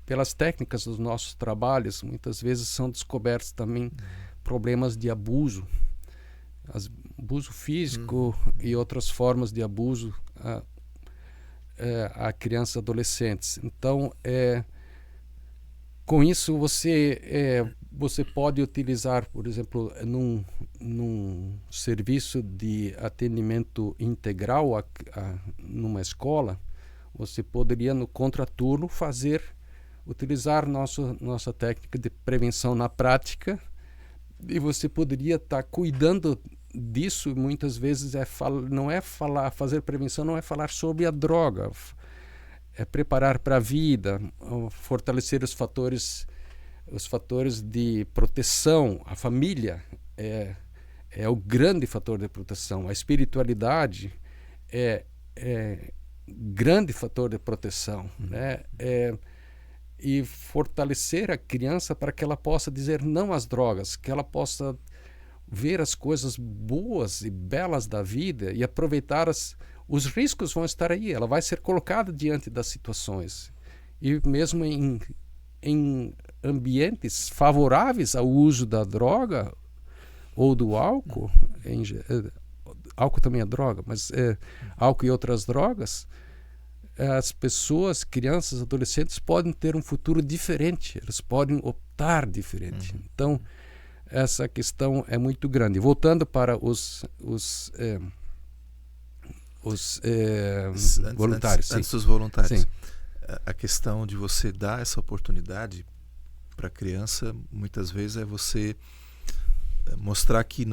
pelas técnicas dos nossos trabalhos, muitas vezes são descobertos também problemas de abuso, abuso físico e outras formas de abuso a crianças e adolescentes. Então, com isso você pode utilizar, por exemplo, num serviço de atendimento integral numa escola, você poderia no contraturno utilizar nossa técnica de prevenção na prática, e você poderia estar cuidando disso. Muitas vezes fazer prevenção não é falar sobre a droga, é preparar para a vida, fortalecer os fatores de proteção. A família é o grande fator de proteção. A espiritualidade é grande fator de proteção, né? E fortalecer a criança para que ela possa dizer não às drogas, que ela possa ver as coisas boas e belas da vida e aproveitar os riscos vão estar aí. Ela vai ser colocada diante das situações. E mesmo em ambientes favoráveis ao uso da droga ou do álcool, álcool também é droga, mas álcool e outras drogas, as pessoas, crianças, adolescentes podem ter um futuro diferente, eles podem optar diferente. Então, essa questão é muito grande. Voltando para os voluntários. Antes dos voluntários. Sim. A questão de você dar essa oportunidade para a criança, muitas vezes, é você mostrar que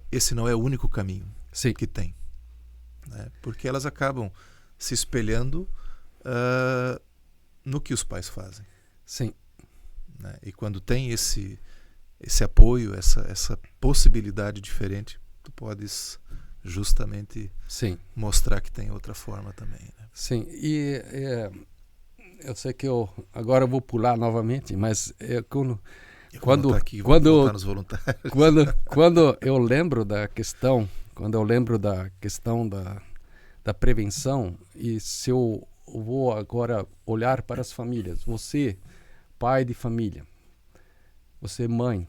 esse não é o único caminho que tem. Né? Porque elas acabam se espelhando no que os pais fazem. Sim. Né? E quando tem esse apoio, essa possibilidade diferente, tu podes justamente mostrar que tem outra forma também. Né? Sim, e eu sei que agora eu vou pular novamente, mas quando eu lembro da questão, da prevenção, e se eu vou agora olhar para as famílias, você, pai de família, você, mãe,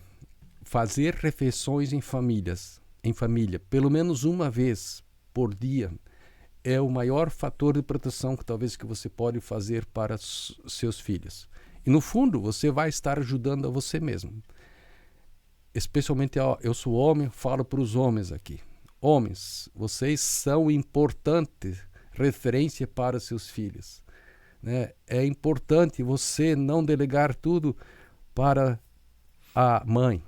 fazer refeições em família, pelo menos uma vez por dia, é o maior fator de proteção que talvez que você pode fazer para seus filhos. E no fundo, você vai estar ajudando a você mesmo. Especialmente, eu sou homem, falo para os homens aqui. Homens, vocês são importante referência para seus filhos. Né? É importante você não delegar tudo para a mãe.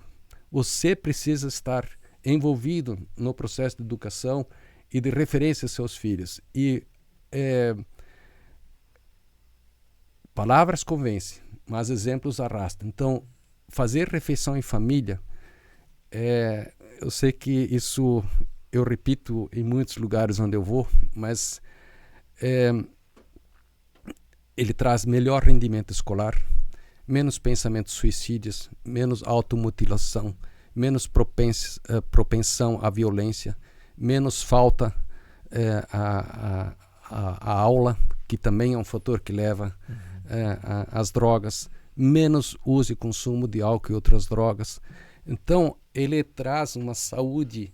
Você precisa estar envolvido no processo de educação e de referência aos seus filhos. E palavras convencem, mas exemplos arrastam. Então, fazer refeição em família, eu sei que isso eu repito em muitos lugares onde eu vou, mas ele traz melhor rendimento escolar, menos pensamentos suicídios, menos automutilação, menos propensão à violência, menos falta à aula, que também é um fator que leva às drogas, menos uso e consumo de álcool e outras drogas. Então, ele traz uma saúde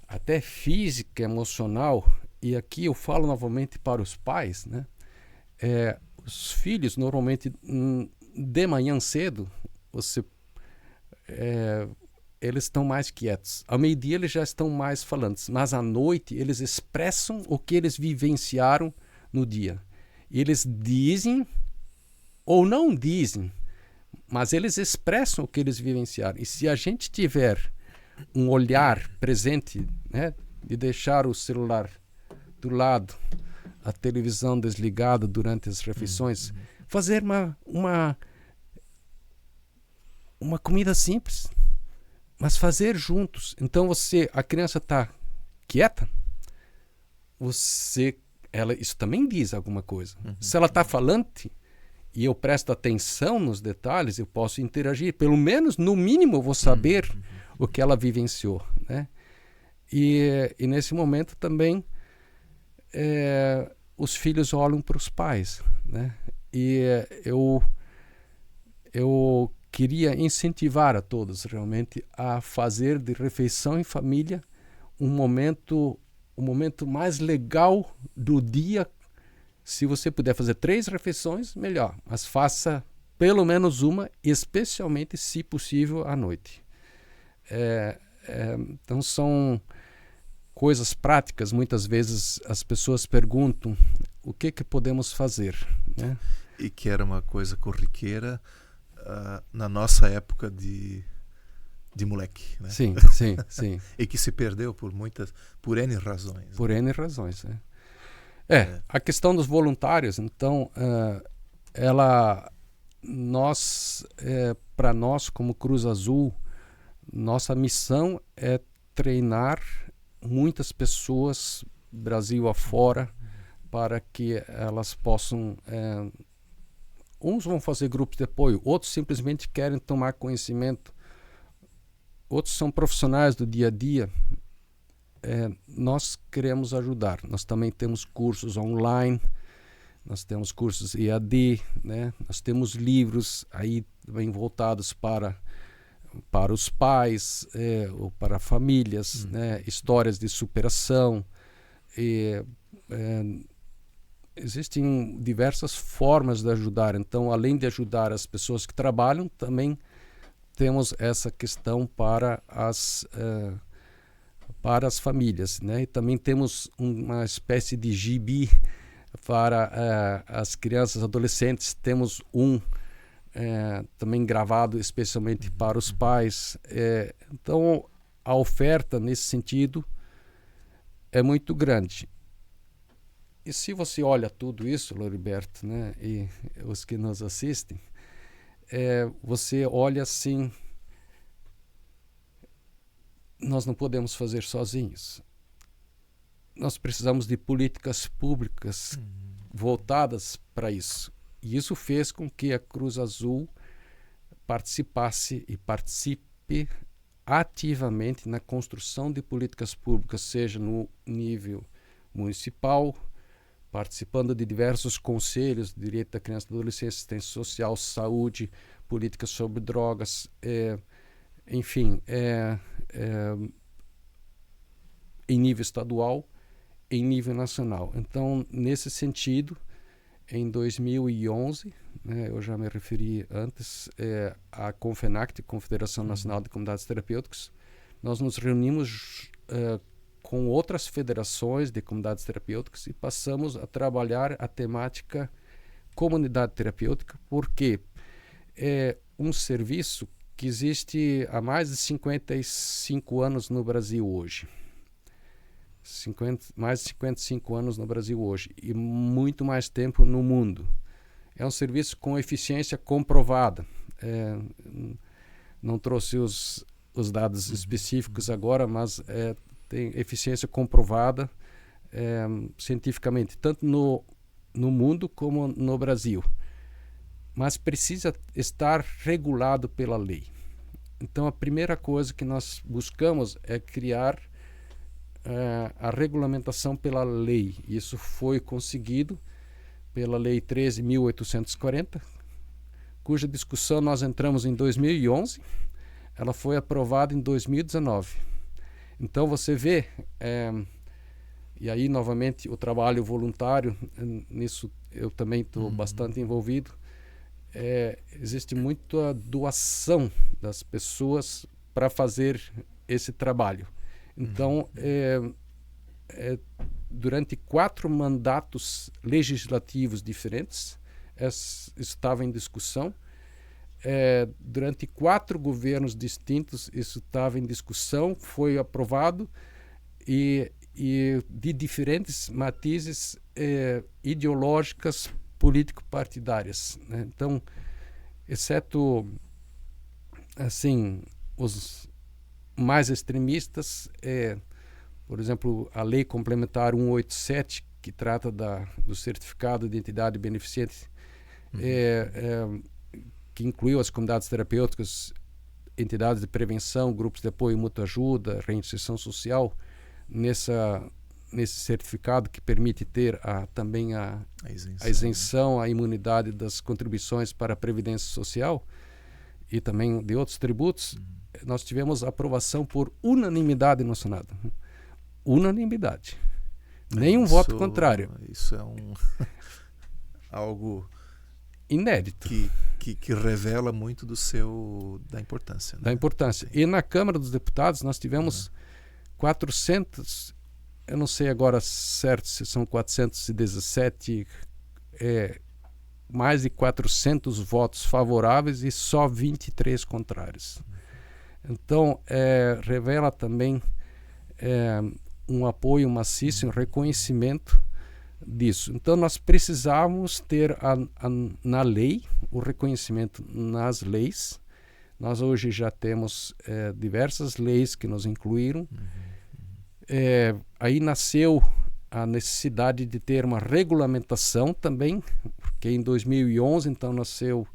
até física, emocional, e aqui eu falo novamente para os pais, né? Os filhos, normalmente, de manhã cedo, eles estão mais quietos. Ao meio-dia eles já estão mais falantes, mas à noite eles expressam o que eles vivenciaram no dia. E eles dizem ou não dizem, mas eles expressam o que eles vivenciaram. E se a gente tiver um olhar presente, né, de deixar o celular do lado, a televisão desligada durante as refeições, fazer uma comida simples, mas fazer juntos. Então a criança está quieta, isso também diz alguma coisa. Se ela está falante e eu presto atenção nos detalhes, eu posso interagir. Pelo menos, no mínimo, eu vou saber o que ela vivenciou, né? E nesse momento também os filhos olham para os pais, né? E eu queria incentivar a todos realmente a fazer de refeição em família o momento mais legal do dia. Se você puder fazer 3 refeições, melhor, mas faça pelo menos uma, especialmente se possível à noite. Então são coisas práticas. Muitas vezes as pessoas perguntam o que podemos fazer, né? E que era uma coisa corriqueira na nossa época de moleque, né? Sim, sim. E que se perdeu por N razões. Por N razões, né? A questão dos voluntários, então, para nós como Cruz Azul, nossa missão é treinar muitas pessoas, Brasil afora, para que elas possam... uns vão fazer grupos de apoio, outros simplesmente querem tomar conhecimento, outros são profissionais do dia a dia. Nós queremos ajudar. Nós também temos cursos online, nós temos cursos EAD, né? Nós temos livros aí bem voltados para os pais, ou para famílias, né? Histórias de superação. Existem diversas formas de ajudar. Então, além de ajudar as pessoas que trabalham, também temos essa questão para as famílias, né? E também temos uma espécie de gibi para as crianças e adolescentes. Temos também gravado especialmente para os pais. Então, a oferta nesse sentido é muito grande. E se você olha tudo isso, Loriberto, né, e os que nos assistem, você olha assim, nós não podemos fazer sozinhos. Nós precisamos de políticas públicas voltadas para isso. E isso fez com que a Cruz Azul participasse e participe ativamente na construção de políticas públicas, seja no nível municipal, participando de diversos conselhos, direito da criança e do adolescente, assistência social, saúde, políticas sobre drogas, enfim, em nível estadual, em nível nacional. Então, nesse sentido, em 2011, né, eu já me referi antes, a CONFENACT, Confederação Nacional de Comunidades Terapêuticas, nós nos reunimos com outras federações de comunidades terapêuticas e passamos a trabalhar a temática comunidade terapêutica, porque é um serviço que existe há mais de 55 anos no Brasil hoje. Mais de 55 anos no Brasil hoje e muito mais tempo no mundo. É um serviço com eficiência comprovada. não trouxe os dados específicos agora, mas tem eficiência comprovada cientificamente, tanto no mundo como no Brasil. Mas precisa estar regulado pela lei. Então, a primeira coisa que nós buscamos é criar a regulamentação pela lei. Isso foi conseguido pela Lei 13.840, cuja discussão nós entramos em 2011. Ela foi aprovada em 2019. Então, você vê, e aí, novamente, o trabalho voluntário, nisso eu também estou bastante envolvido. Existe muita doação das pessoas para fazer esse trabalho. Então, durante 4 mandatos legislativos diferentes, isso estava em discussão. Durante 4 governos distintos, isso estava em discussão, foi aprovado e de diferentes matizes ideológicas, político-partidárias, né? Então, exceto assim, os mais extremistas, por exemplo, a Lei Complementar 187, que trata do certificado de entidade beneficente, que incluiu as comunidades terapêuticas, entidades de prevenção, grupos de apoio, mútua ajuda, reinserção social, nesse certificado que permite ter também a isenção, a imunidade das contribuições para a Previdência Social e também de outros tributos, nós tivemos aprovação por unanimidade no Senado. Unanimidade. Nenhum voto contrário. Isso é algo inédito. Que revela muito da importância. Né? Da importância. E na Câmara dos Deputados nós tivemos 400... Eu não sei agora certo se são 417, mais de 400 votos favoráveis e só 23 contrários. Então, revela também um apoio maciço, um reconhecimento disso. Então, nós precisávamos ter na lei, o reconhecimento nas leis. Nós hoje já temos diversas leis que nos incluíram. Aí nasceu a necessidade de ter uma regulamentação também, porque em 2011, então, nasceu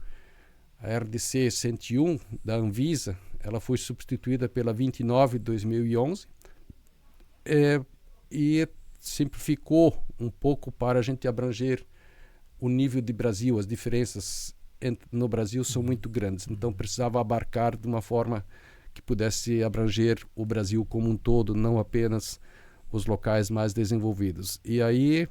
a RDC 101 da Anvisa. Ela foi substituída pela 29 de 2011 e simplificou um pouco para a gente abranger o nível de Brasil. As diferenças no Brasil são muito grandes, então precisava abarcar de uma forma que pudesse abranger o Brasil como um todo, não apenas os locais mais desenvolvidos. E aí,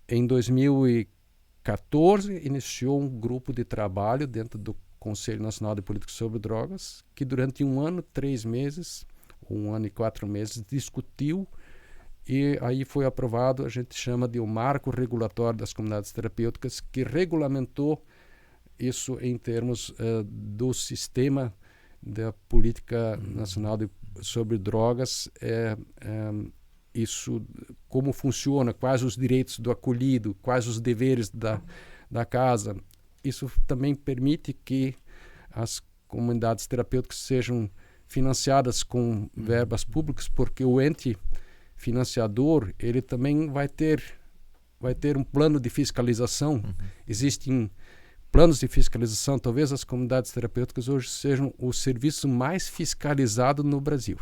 em 2014, iniciou um grupo de trabalho dentro do Conselho Nacional de Política sobre Drogas, que durante 1 ano, 3 meses, 1 ano e 4 meses, discutiu, e aí foi aprovado, a gente chama de um marco regulatório das comunidades terapêuticas, que regulamentou isso em termos do sistema da política nacional sobre drogas, isso, como funciona, quais os direitos do acolhido, quais os deveres da casa. Isso também permite que as comunidades terapêuticas sejam financiadas com verbas públicas, porque o ente financiador, ele também vai ter um plano de fiscalização. Existem planos de fiscalização. Talvez as comunidades terapêuticas hoje sejam o serviço mais fiscalizado no Brasil.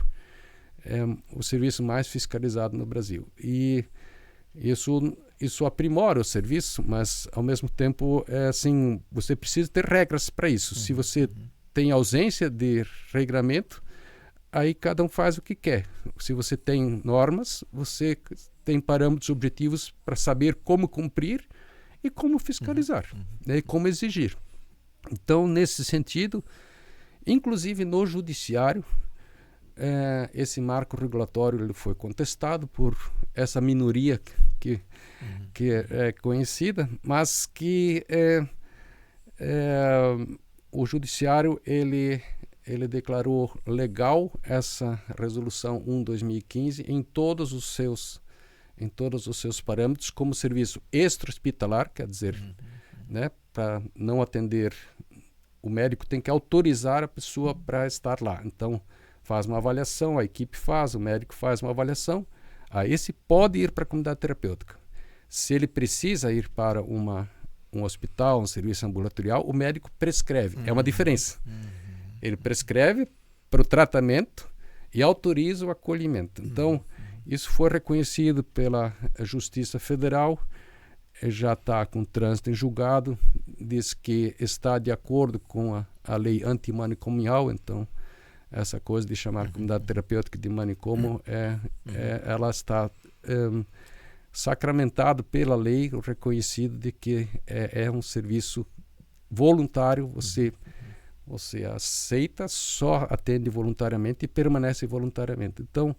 O serviço mais fiscalizado no Brasil. E isso aprimora o serviço, mas, ao mesmo tempo, assim, você precisa ter regras para isso. Se você tem ausência de regramento, aí cada um faz o que quer. Se você tem normas, você tem parâmetros objetivos para saber como cumprir e como fiscalizar, né, e como exigir. Então, nesse sentido, inclusive no judiciário, esse marco regulatório ele foi contestado por essa minoria que é conhecida, mas que o judiciário ele declarou legal essa resolução 1/2015 em todos os seus parâmetros, como serviço extra-hospitalar, quer dizer, né, para não atender, o médico tem que autorizar a pessoa para estar lá. Então, faz uma avaliação, a equipe faz, o médico faz uma avaliação. Aí esse pode ir para a comunidade terapêutica. Se ele precisa ir para um hospital, um serviço ambulatorial, o médico prescreve. É uma diferença. Ele prescreve para o tratamento e autoriza o acolhimento. Então, isso foi reconhecido pela Justiça Federal, já está com trânsito em julgado, diz que está de acordo com a lei antimanicomial. Então, essa coisa de chamar a comunidade terapêutica de manicômio, ela está sacramentado pela lei, reconhecido de que é um serviço voluntário, você aceita, só atende voluntariamente e permanece voluntariamente. Então,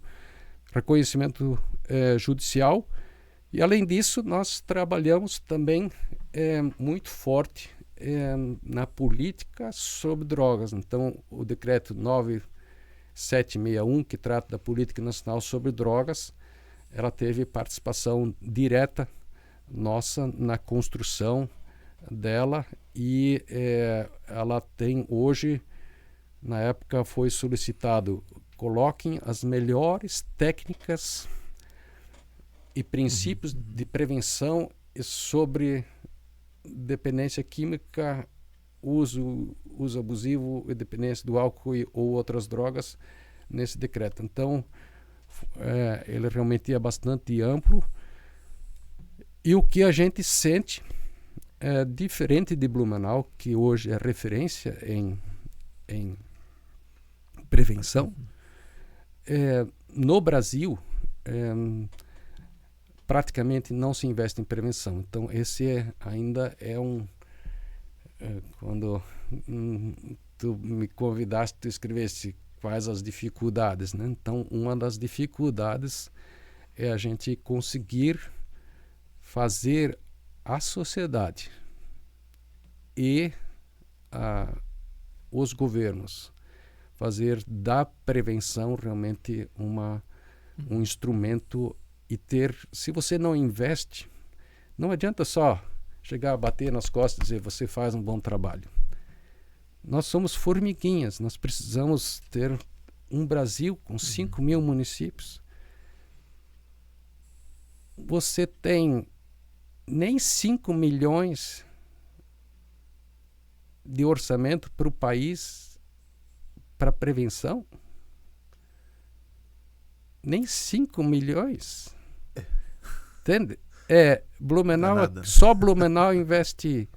reconhecimento judicial. E, além disso, nós trabalhamos também muito forte na política sobre drogas. Então, o decreto 9761, que trata da política nacional sobre drogas, ela teve participação direta nossa na construção dela, e ela tem hoje, na época foi solicitado, coloquem as melhores técnicas e princípios de prevenção sobre dependência química, uso abusivo e dependência do álcool ou outras drogas nesse decreto. Então, ele realmente é bastante amplo, e o que a gente sente é diferente de Blumenau, que hoje é referência em prevenção. No Brasil, praticamente não se investe em prevenção. Então, esse ainda é quando tu me convidaste, tu escreveste quais as dificuldades, né? Então, uma das dificuldades é a gente conseguir fazer a sociedade e os governos fazer da prevenção realmente um instrumento. E se você não investe, não adianta só chegar a bater nas costas e dizer você faz um bom trabalho. Nós somos formiguinhas, nós precisamos ter um Brasil com 5.000 municípios. Você tem nem 5 milhões de orçamento para o país para prevenção. Nem 5 milhões. Entende? Blumenau, só Blumenau investe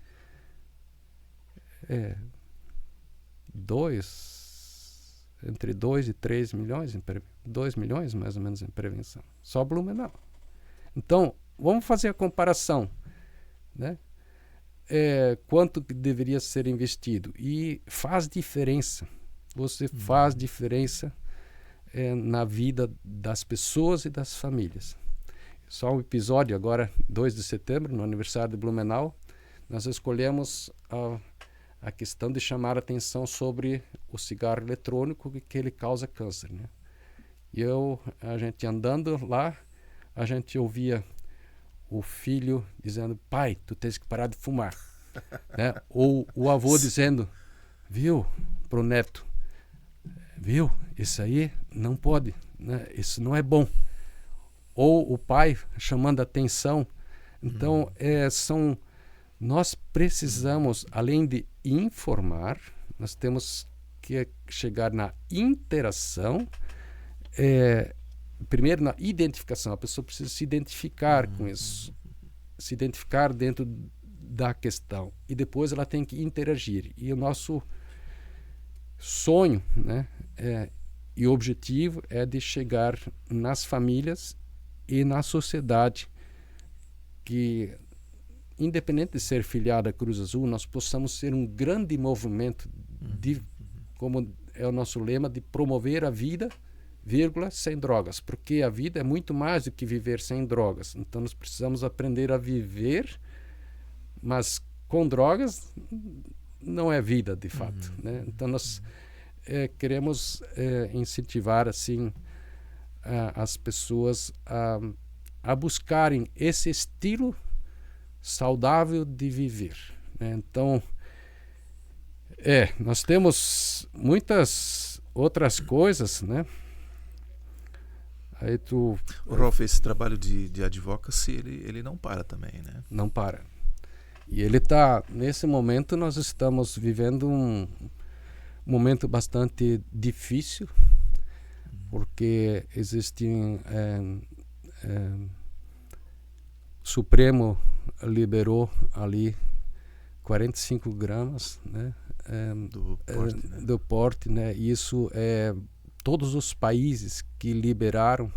entre 2 e 3 milhões, 2 milhões mais ou menos em prevenção. Só Blumenau. Então, vamos fazer a comparação, né? Quanto que deveria ser investido? E faz diferença. Você faz diferença na vida das pessoas e das famílias. Só um episódio, agora 2 de setembro, no aniversário de Blumenau, nós escolhemos a questão de chamar a atenção sobre o cigarro eletrônico, que ele causa câncer, né? E a gente andando lá, a gente ouvia o filho dizendo, pai, tu tens que parar de fumar. Né? Ou o avô dizendo, viu, pro neto, viu, isso aí não pode, né? Isso não é bom. Ou o pai chamando a atenção. Então, nós precisamos, além de informar, nós temos que chegar na interação, primeiro na identificação. A pessoa precisa se identificar com isso, se identificar dentro da questão, e depois ela tem que interagir. E o nosso sonho, né, e objetivo é de chegar nas famílias e na sociedade, que, independente de ser filiado à Cruz Azul, nós possamos ser um grande movimento como é o nosso lema, de promover a vida, sem drogas, porque a vida é muito mais do que viver sem drogas. Então nós precisamos aprender a viver, mas com drogas não é vida de fato, né? Então nós queremos incentivar assim as pessoas a buscarem esse estilo saudável de viver, né? Então, nós temos muitas outras coisas, né? Aí o Rolf, esse trabalho de advocacy, ele não para também, né? Não para. E nesse momento nós estamos vivendo um momento bastante difícil, porque existe Supremo liberou ali 45 gramas, né? Do porte, né? Isso todos os países que liberaram,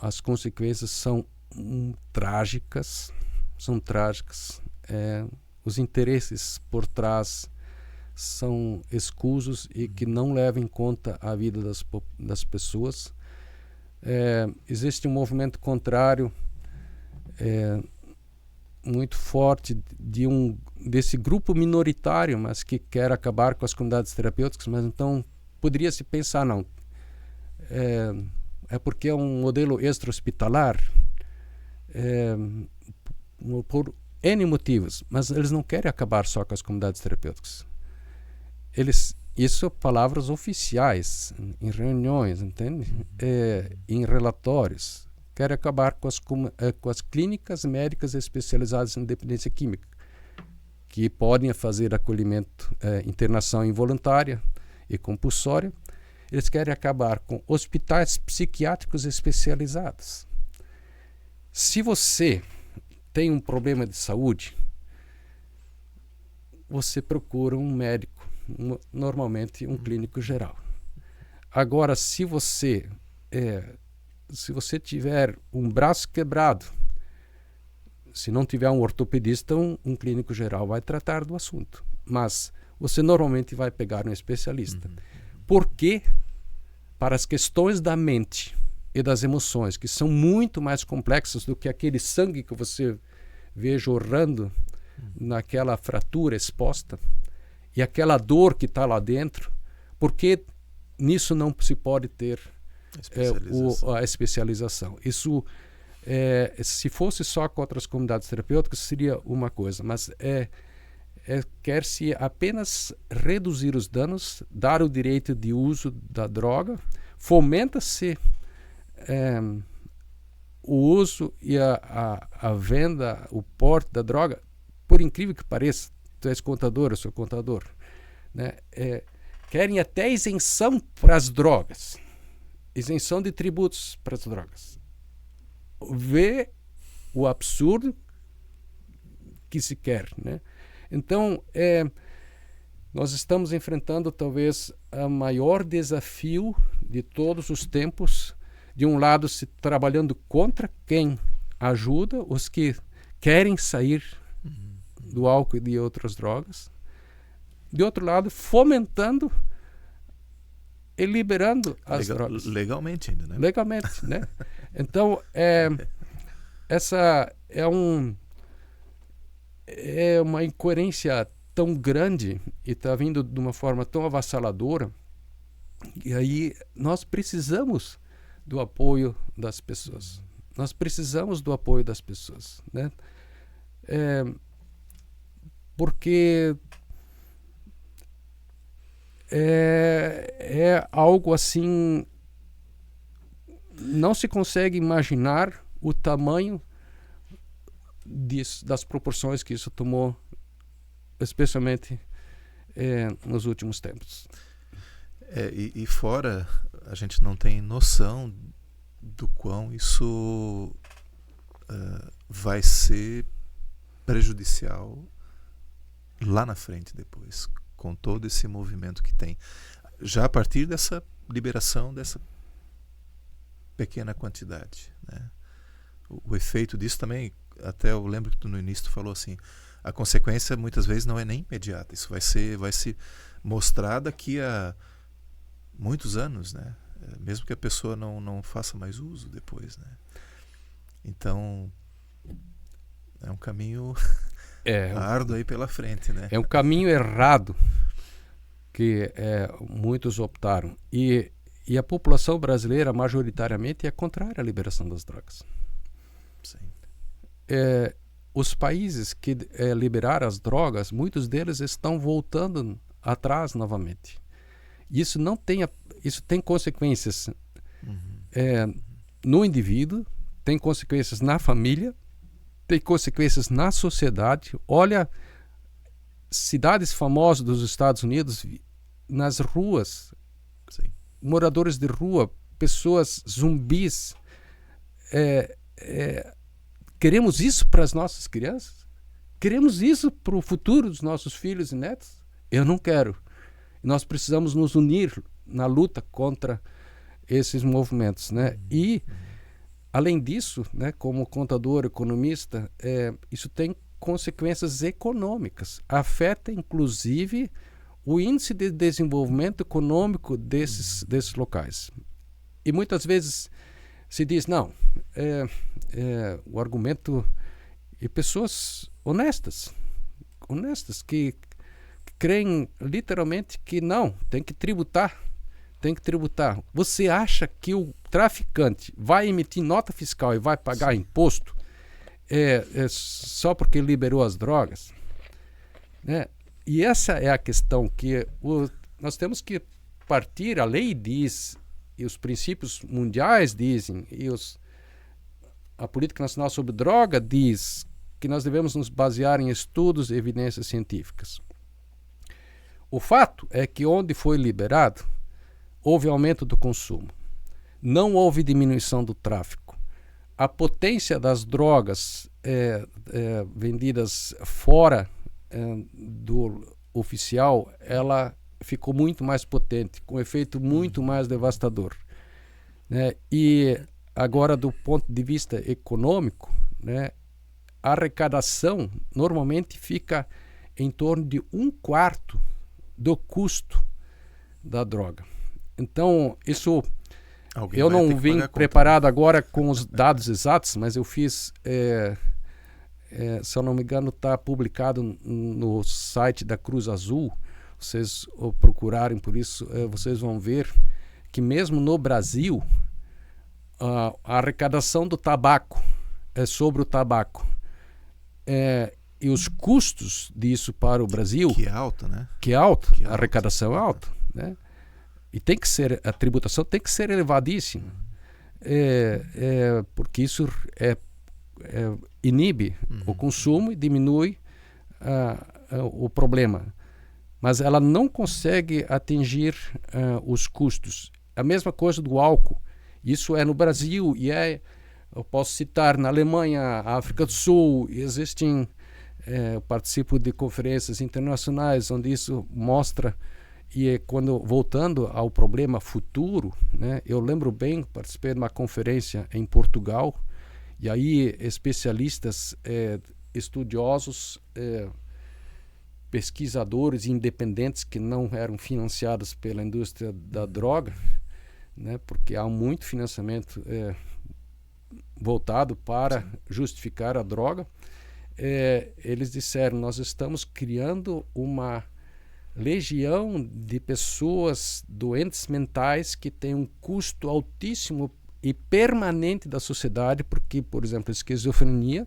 as consequências são trágicas, os interesses por trás são escusos e que não levam em conta a vida das pessoas. Existe um movimento contrário muito forte desse grupo minoritário, mas que quer acabar com as comunidades terapêuticas. Mas então poderia se pensar, não, porque é um modelo extra-hospitalar, por N motivos, mas eles não querem acabar só com as comunidades terapêuticas. Isso são palavras oficiais, em reuniões, entende? Em relatórios. Querem acabar com as clínicas médicas especializadas em dependência química, que podem fazer acolhimento, internação involuntária e compulsória. Eles querem acabar com hospitais psiquiátricos especializados. Se você tem um problema de saúde, você procura um médico, normalmente um clínico geral. Agora, se você tiver um braço quebrado, se não tiver um ortopedista, um clínico geral vai tratar do assunto. Mas você normalmente vai pegar um especialista. Porque para as questões da mente e das emoções, que são muito mais complexas do que aquele sangue que você vê jorrando naquela fratura exposta e aquela dor que está lá dentro, porque nisso não se pode ter a especialização. Isso, se fosse só com outras comunidades terapêuticas, seria uma coisa, mas quer-se apenas reduzir os danos, dar o direito de uso da droga, fomenta-se o uso e a venda, o porte da droga. Por incrível que pareça, tu és contador, eu sou contador, né? Querem até isenção para as drogas, isenção de tributos para as drogas. Vê o absurdo que se quer, né? Então, nós estamos enfrentando talvez o maior desafio de todos os tempos. De um lado, se trabalhando contra quem ajuda, os que querem sair do álcool e de outras drogas. De outro lado, fomentando e liberando as drogas. Legalmente ainda, né? Legalmente, né? Então, essa é uma incoerência tão grande e está vindo de uma forma tão avassaladora. E aí nós precisamos do apoio das pessoas. Nós precisamos do apoio das pessoas, né? Porque é algo assim, não se consegue imaginar o tamanho das proporções que isso tomou, especialmente nos últimos tempos. E fora, a gente não tem noção do quão isso vai ser prejudicial lá na frente depois, com todo esse movimento que tem. Já a partir dessa liberação dessa pequena quantidade, né? O efeito disso também, até eu lembro que tu no início tu falou assim, a consequência muitas vezes não é nem imediata, isso vai se mostrar daqui a muitos anos, né? Mesmo que a pessoa não faça mais uso depois, né? Então é um caminho árduo aí pela frente, né? É um caminho errado que muitos optaram, e a população brasileira majoritariamente é contrária à liberação das drogas. Sim. os países que liberaram as drogas, muitos deles estão voltando atrás novamente. Isso tem consequências no indivíduo, tem consequências na família, tem consequências na sociedade. Olha, cidades famosas dos Estados Unidos, nas ruas, Sim. moradores de rua, pessoas zumbis. Queremos isso para as nossas crianças? Queremos isso para o futuro dos nossos filhos e netos? Eu não quero. Nós precisamos nos unir na luta contra esses movimentos, né? E, além disso, né, como contador, economista, isso tem consequências econômicas. Afeta, inclusive, o índice de desenvolvimento econômico desses locais. E muitas vezes se diz, não, o argumento... E pessoas honestas que creem literalmente que não, tem que tributar. Você acha que o traficante vai emitir nota fiscal e vai pagar imposto só porque liberou as drogas? Né? E essa é a questão que nós temos que partir. A lei diz, e os princípios mundiais dizem, e a Política Nacional sobre Droga diz que nós devemos nos basear em estudos e evidências científicas. O fato é que onde foi liberado, houve aumento do consumo. Não houve diminuição do tráfico. A potência das drogas vendidas fora do oficial, ela ficou muito mais potente, com efeito muito mais devastador. Né? E agora, do ponto de vista econômico, né, a arrecadação normalmente fica em torno de 1/4 do custo da droga. Então, isso eu não vim preparado agora com os dados exatos, mas eu fiz, se eu não me engano, está publicado no site da Cruz Azul. Vocês procurarem por isso, vocês vão ver que mesmo no Brasil, a arrecadação do tabaco sobre o tabaco e os custos disso para o Brasil, que é alta, né? A arrecadação é alta, né? E tem que ser, a tributação tem que ser elevadíssima, porque isso inibe o consumo e diminui o problema, mas ela não consegue atingir os custos. A mesma coisa do álcool. Isso é no Brasil e eu posso citar na Alemanha, África do Sul, existem, eu participo de conferências internacionais onde isso mostra. E voltando ao problema futuro, né, eu lembro bem, participei de uma conferência em Portugal, e aí especialistas, estudiosos, pesquisadores independentes que não eram financiados pela indústria da droga, né, porque há muito financiamento voltado para justificar a droga, eles disseram, nós estamos criando uma legião de pessoas doentes mentais que têm um custo altíssimo e permanente da sociedade, porque, por exemplo, a esquizofrenia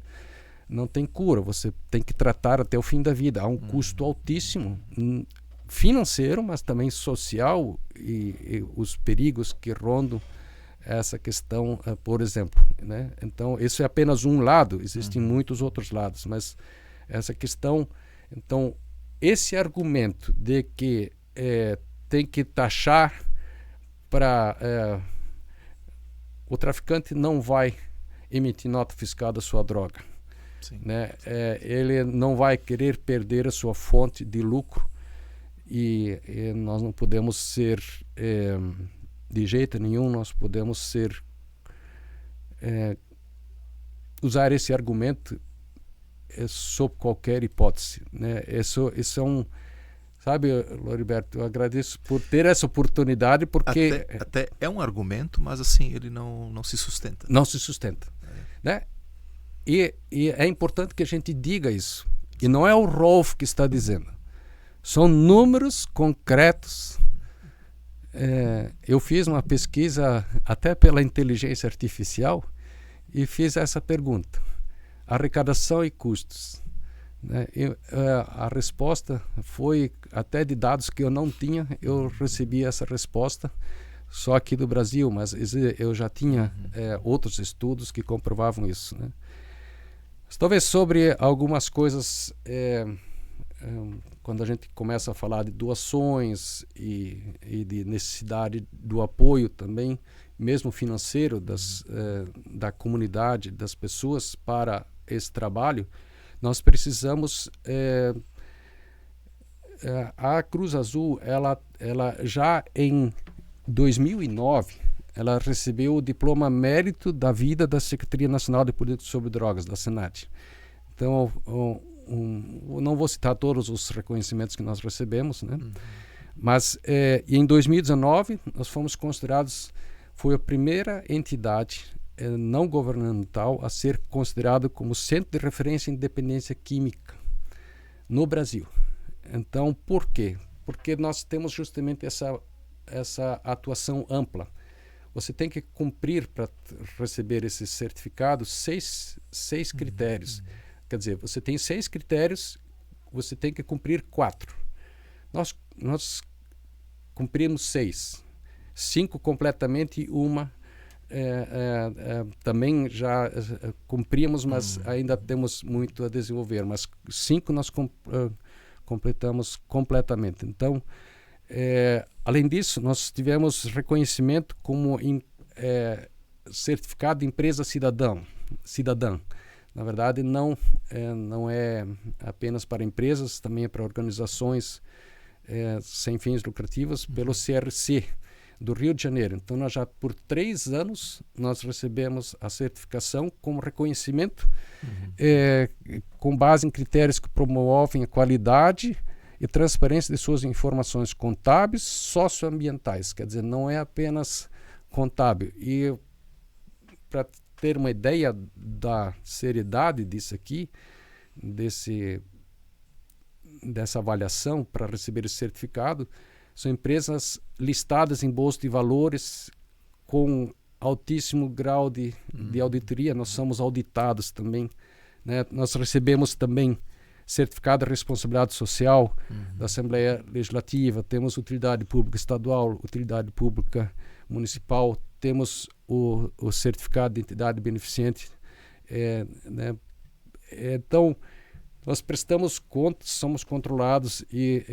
não tem cura, você tem que tratar até o fim da vida. Há um custo altíssimo financeiro, mas também social, e os perigos que rondam essa questão, por exemplo, né? Então, isso é apenas um lado, existem muitos outros lados, mas essa questão, então, esse argumento de que tem que taxar para... o traficante não vai emitir nota fiscal da sua droga. Né? Ele não vai querer perder a sua fonte de lucro e nós não podemos ser, de jeito nenhum, nós podemos ser... usar esse argumento sob qualquer hipótese, né? Isso é um... Sabe, Loriberto, eu agradeço por ter essa oportunidade, porque... Até é um argumento, mas assim, ele não se sustenta. Não se sustenta. Né? E é importante que a gente diga isso. E não é o Rolf que está dizendo. São números concretos. Eu fiz uma pesquisa até pela inteligência artificial e fiz essa pergunta. arrecadação e custos. Né? A resposta foi, até de dados que eu não tinha, eu recebi essa resposta só aqui do Brasil, mas eu já tinha outros estudos que comprovavam isso. Né? Mas, talvez sobre algumas coisas, quando a gente começa a falar de doações e de necessidade do apoio também, mesmo financeiro, da comunidade, das pessoas para esse trabalho, nós precisamos... a Cruz Azul, ela já em 2009, ela recebeu o diploma Mérito da Vida da Secretaria Nacional de Política sobre Drogas, da SENADE. Então, eu não vou citar todos os reconhecimentos que nós recebemos, né? Mas em 2019, nós fomos considerados, foi a primeira entidade não governamental a ser considerado como centro de referência em dependência química no Brasil. Então, por quê? Porque nós temos justamente essa atuação ampla. Você tem que cumprir, para receber esse certificado, seis critérios. Quer dizer, você tem 6 critérios, você tem que cumprir 4. Nós cumprimos 6. 5 completamente e uma também já cumprimos, mas ainda temos muito a desenvolver. Mas 5 nós completamos completamente. Então, além disso, nós tivemos reconhecimento como certificado de empresa cidadã. Na verdade, não é apenas para empresas, também é para organizações sem fins lucrativos, pelo CRC do Rio de Janeiro. Então, nós já por 3 anos nós recebemos a certificação como reconhecimento com base em critérios que promovem a qualidade e transparência de suas informações contábeis, socioambientais. Quer dizer, não é apenas contábil. E para ter uma ideia da seriedade disso aqui, dessa avaliação para receber esse certificado, são empresas listadas em bolsa de valores com altíssimo grau de auditoria. Nós somos auditados também, né? Nós recebemos também certificado de responsabilidade social da Assembleia Legislativa, temos utilidade pública estadual, utilidade pública municipal, temos o certificado de entidade beneficente. Né? Então, nós prestamos contas, somos controlados e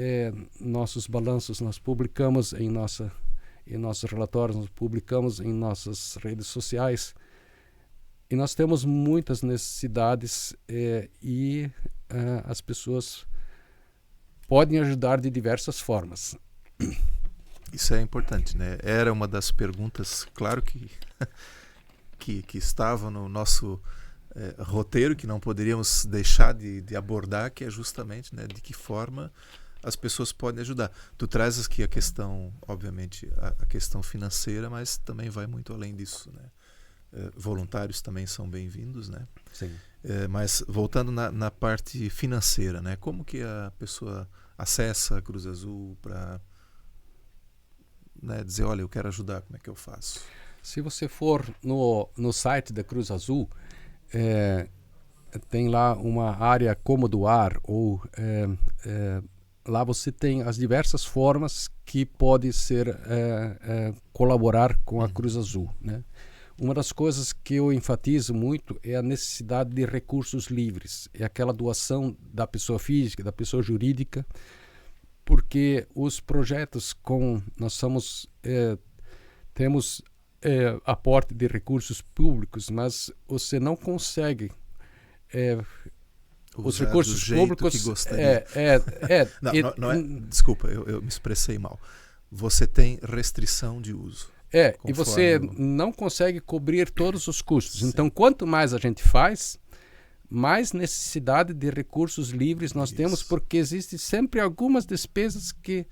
nossos balanços nós publicamos em nossos relatórios, nós publicamos em nossas redes sociais. E nós temos muitas necessidades e as pessoas podem ajudar de diversas formas. Isso é importante, né? Era uma das perguntas, claro que estava no nosso roteiro, que não poderíamos deixar de abordar, que é justamente, né, de que forma as pessoas podem ajudar. Tu trazes aqui a questão, obviamente, a questão financeira, mas também vai muito além disso, né? Voluntários também são bem-vindos, né? Sim. Mas voltando na parte financeira, né? Como que a pessoa acessa a Cruz Azul para, né, dizer, olha, eu quero ajudar, como é que eu faço? Se você for no site da Cruz Azul, tem lá uma área como doar, ou lá você tem as diversas formas que pode ser colaborar com a Cruz Azul, né? Uma das coisas que eu enfatizo muito é a necessidade de recursos livres, é aquela doação da pessoa física, da pessoa jurídica, porque os projetos nós temos aporte de recursos públicos, mas você não consegue os recursos públicos que gostaria. Não é, desculpa, eu me expressei mal. Você tem restrição de uso. E você não consegue cobrir todos os custos. Sim. Então, quanto mais a gente faz, mais necessidade de recursos livres nós temos, porque existem sempre algumas despesas que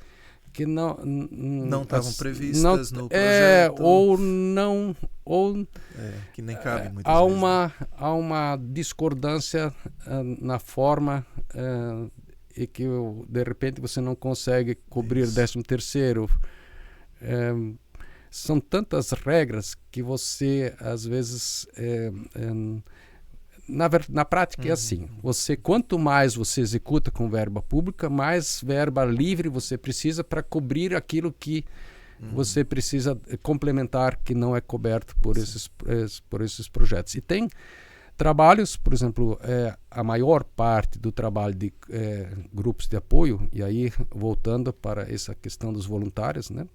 não estavam previstas no projeto. Que nem cabe muitas vezes. Há uma discordância na forma e que de repente você não consegue cobrir 13º. São tantas regras que você às vezes na prática é assim. Quanto mais você executa com verba pública, mais verba livre você precisa para cobrir aquilo que você precisa complementar, que não é coberto por esses projetos. E tem trabalhos, por exemplo, a maior parte do trabalho de grupos de apoio, e aí voltando para essa questão dos voluntários, né?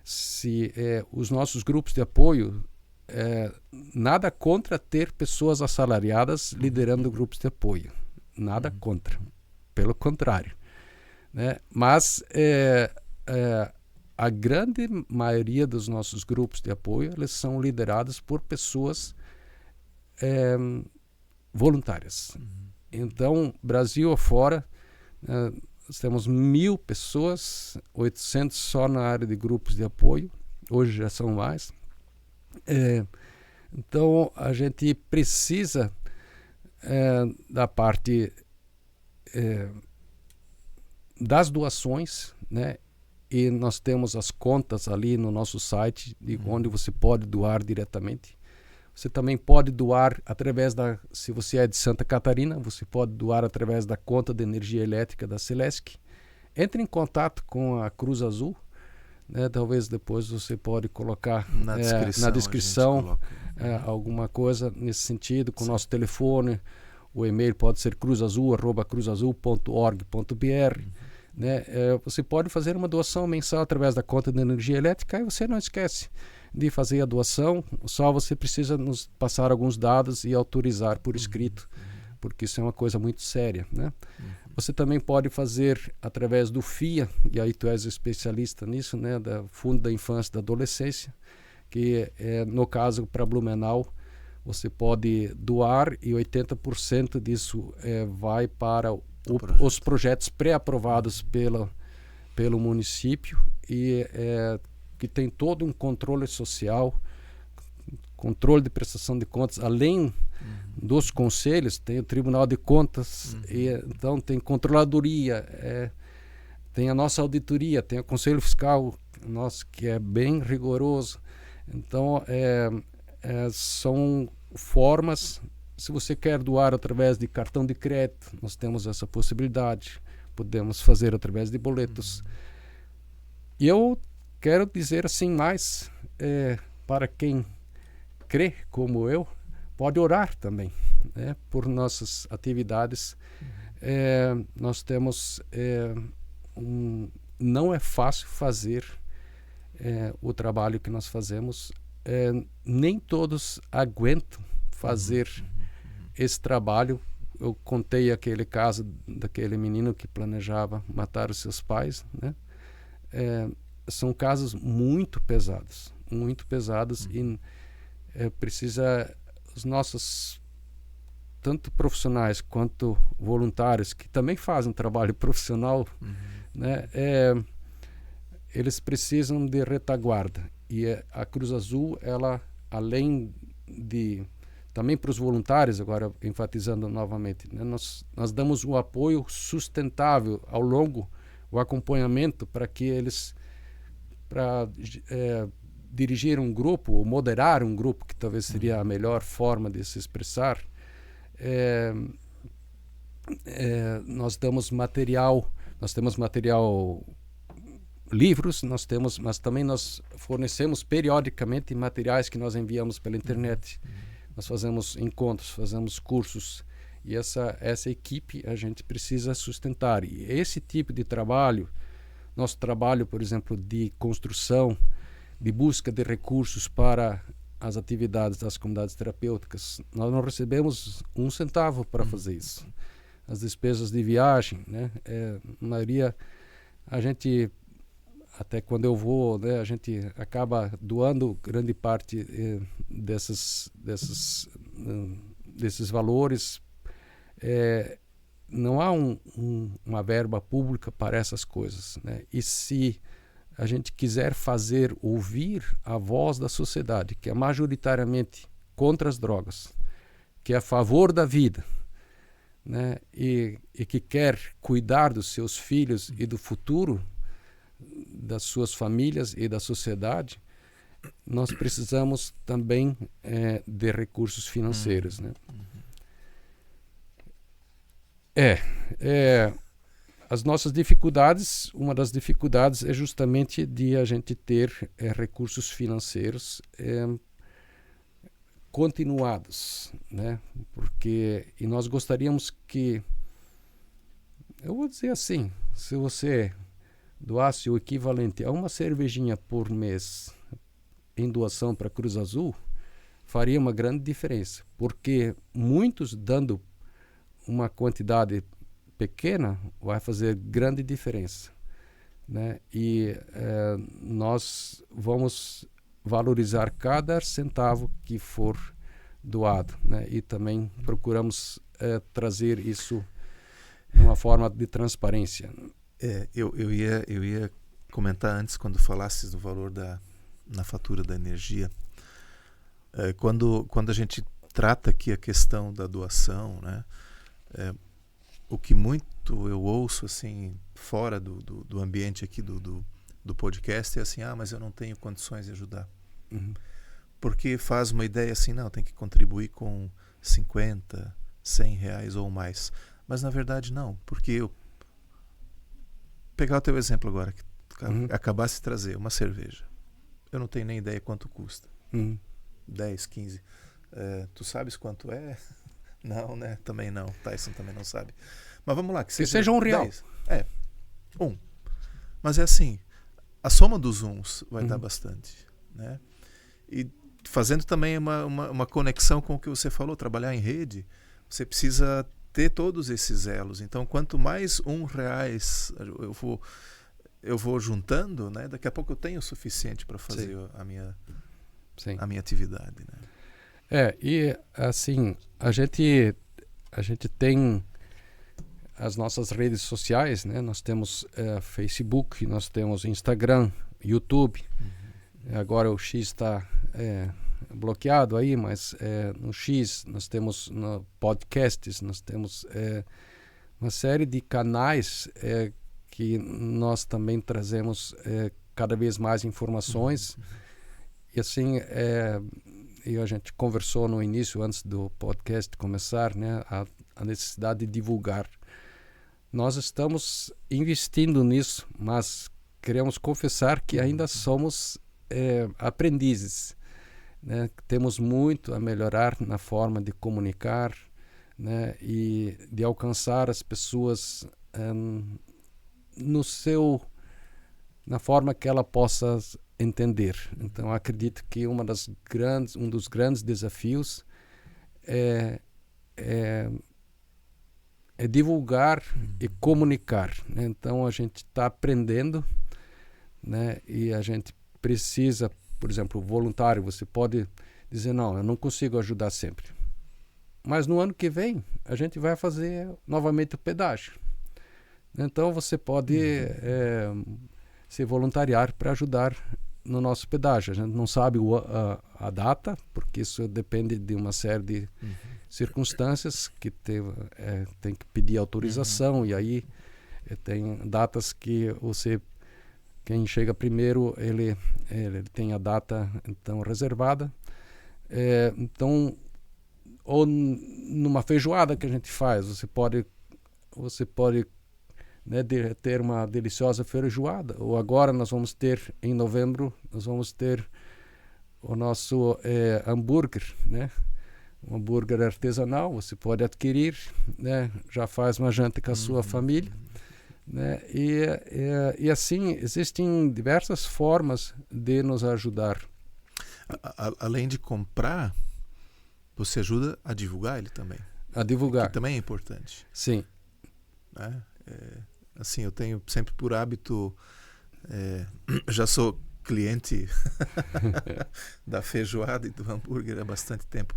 Se os nossos grupos de apoio, nada contra ter pessoas assalariadas liderando grupos de apoio, nada contra, pelo contrário, né? Mas a grande maioria dos nossos grupos de apoio, eles são liderados por pessoas voluntárias. Então, Brasil afora, nós temos 1.000 pessoas, 800 só na área de grupos de apoio, hoje já são mais. Então, a gente precisa da parte das doações, né? E nós temos as contas ali no nosso site, onde você pode doar diretamente. Você também pode doar através se você é de Santa Catarina, você pode doar através da conta de energia elétrica da Celesc. Entre em contato com a Cruz Azul, né? Talvez depois você pode colocar na descrição alguma coisa nesse sentido, com o nosso telefone. O e-mail pode ser cruzazul@cruzazul.org.br. Né? Você pode fazer uma doação mensal através da conta de energia elétrica e você não esquece de fazer a doação, só você precisa nos passar alguns dados e autorizar por escrito, porque isso é uma coisa muito séria, né? Você também pode fazer através do FIA, e aí tu és especialista nisso, né? Do Fundo da Infância e da Adolescência, que no caso para Blumenau, você pode doar e 80% disso vai para os projetos pré-aprovados pelo município e que tem todo um controle social, controle de prestação de contas, além dos conselhos, tem o Tribunal de Contas, e, então tem controladoria, tem a nossa auditoria, tem o Conselho Fiscal nosso, que é bem rigoroso. Então, são formas, se você quer doar através de cartão de crédito, nós temos essa possibilidade, podemos fazer através de boletos. E eu quero dizer assim mais, para quem crê como eu, pode orar também, né, por nossas atividades. Nós temos, não é fácil fazer o trabalho que nós fazemos, nem todos aguentam fazer esse trabalho. Eu contei aquele caso daquele menino que planejava matar os seus pais, né? São casos muito pesados e precisa os nossos tanto profissionais quanto voluntários que também fazem trabalho profissional, né? Eles precisam de retaguarda e a Cruz Azul, ela além de também para os voluntários, agora enfatizando novamente, né? Nós damos um apoio sustentável ao longo, o acompanhamento para que eles dirigir um grupo, ou moderar um grupo, que talvez seria a melhor forma de se expressar. Nós temos material, livros, mas também nós fornecemos periodicamente materiais que nós enviamos pela internet. Nós fazemos encontros, fazemos cursos, e essa equipe a gente precisa sustentar. E esse tipo de trabalho, nosso trabalho, por exemplo, de construção, de busca de recursos para as atividades das comunidades terapêuticas, nós não recebemos um centavo para fazer isso. As despesas de viagem, né? A maioria, a gente, até quando eu vou, né, a gente acaba doando grande parte desses valores. Não há uma verba pública para essas coisas, né? E se a gente quiser fazer ouvir a voz da sociedade, que é majoritariamente contra as drogas, que é a favor da vida, né? E que quer cuidar dos seus filhos e do futuro das suas famílias e da sociedade, nós precisamos também de recursos financeiros, né? As nossas dificuldades, uma das dificuldades é justamente de a gente ter recursos financeiros continuados, né? E nós gostaríamos que, eu vou dizer assim, se você doasse o equivalente a uma cervejinha por mês em doação para a Cruz Azul, faria uma grande diferença, porque muitos dando uma quantidade pequena vai fazer grande diferença, né? E nós vamos valorizar cada centavo que for doado, né? E também procuramos trazer isso de uma forma de transparência. Eu ia comentar antes, quando falasses do valor na fatura da energia, quando a gente trata aqui a questão da doação, né? O que muito eu ouço assim fora do ambiente aqui do podcast é assim, mas eu não tenho condições de ajudar. Uhum. Porque faz uma ideia assim, não, tem que contribuir com 50, 100 reais ou mais. Mas na verdade não, porque eu pegar o teu exemplo agora, que acabasse de trazer uma cerveja. Eu não tenho nem ideia quanto custa. 10, 15. Tu sabes quanto é? Não, né? Também não. Tyson também não sabe. Mas vamos lá. Que seja um real. 10. Mas é assim, a soma dos uns vai dar bastante, né? E fazendo também uma conexão com o que você falou, trabalhar em rede, você precisa ter todos esses elos. Então, quanto mais R$1 eu vou juntando, né? Daqui a pouco eu tenho o suficiente para fazer a minha atividade, né? E assim, a gente tem as nossas redes sociais, né? Nós temos Facebook, nós temos Instagram, YouTube. Agora o X está bloqueado aí, mas no X nós temos podcasts, nós temos uma série de canais que nós também trazemos cada vez mais informações. E assim, e a gente conversou no início, antes do podcast começar, né, a necessidade de divulgar. Nós estamos investindo nisso, mas queremos confessar que ainda somos aprendizes, né? Temos muito a melhorar na forma de comunicar, né, e de alcançar as pessoas na forma que ela possa entender. Então, acredito que um dos grandes desafios é divulgar e comunicar, né? Então, a gente está aprendendo, né? E a gente precisa, por exemplo, voluntário, você pode dizer, não, eu não consigo ajudar sempre. Mas no ano que vem, a gente vai fazer novamente o pedágio. Então, você pode se voluntariar para ajudar no nosso pedágio. A gente não sabe a data, porque isso depende de uma série de circunstâncias que tem que pedir autorização, e aí tem datas que quem chega primeiro, ele tem a data então reservada. Então, ou numa feijoada que a gente faz, você pode né, ter uma deliciosa feijoada. Ou agora nós vamos ter, em novembro, nós vamos ter o nosso hambúrguer, né? Um hambúrguer artesanal, você pode adquirir, né? Já faz uma janta com a sua família, né? E assim, existem diversas formas de nos ajudar. Além de comprar, você ajuda a divulgar ele também. A divulgar. Que também é importante. Sim. Né? Assim, eu tenho sempre por hábito, já sou cliente da feijoada e do hambúrguer há bastante tempo.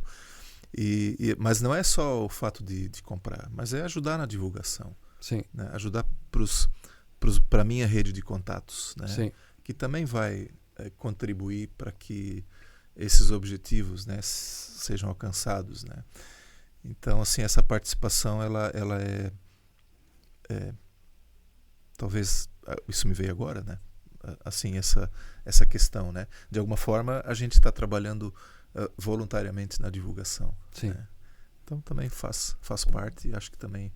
Mas não é só o fato de comprar, mas é ajudar na divulgação. Sim. Né? Ajudar para a minha rede de contatos, né? Sim. Que também vai contribuir para que esses objetivos, né, sejam alcançados, né? Então, assim, essa participação ela é talvez isso me veio agora, né? Assim, essa questão, né? De alguma forma a gente está trabalhando voluntariamente na divulgação. Sim. Né? Então também faz parte, e acho que também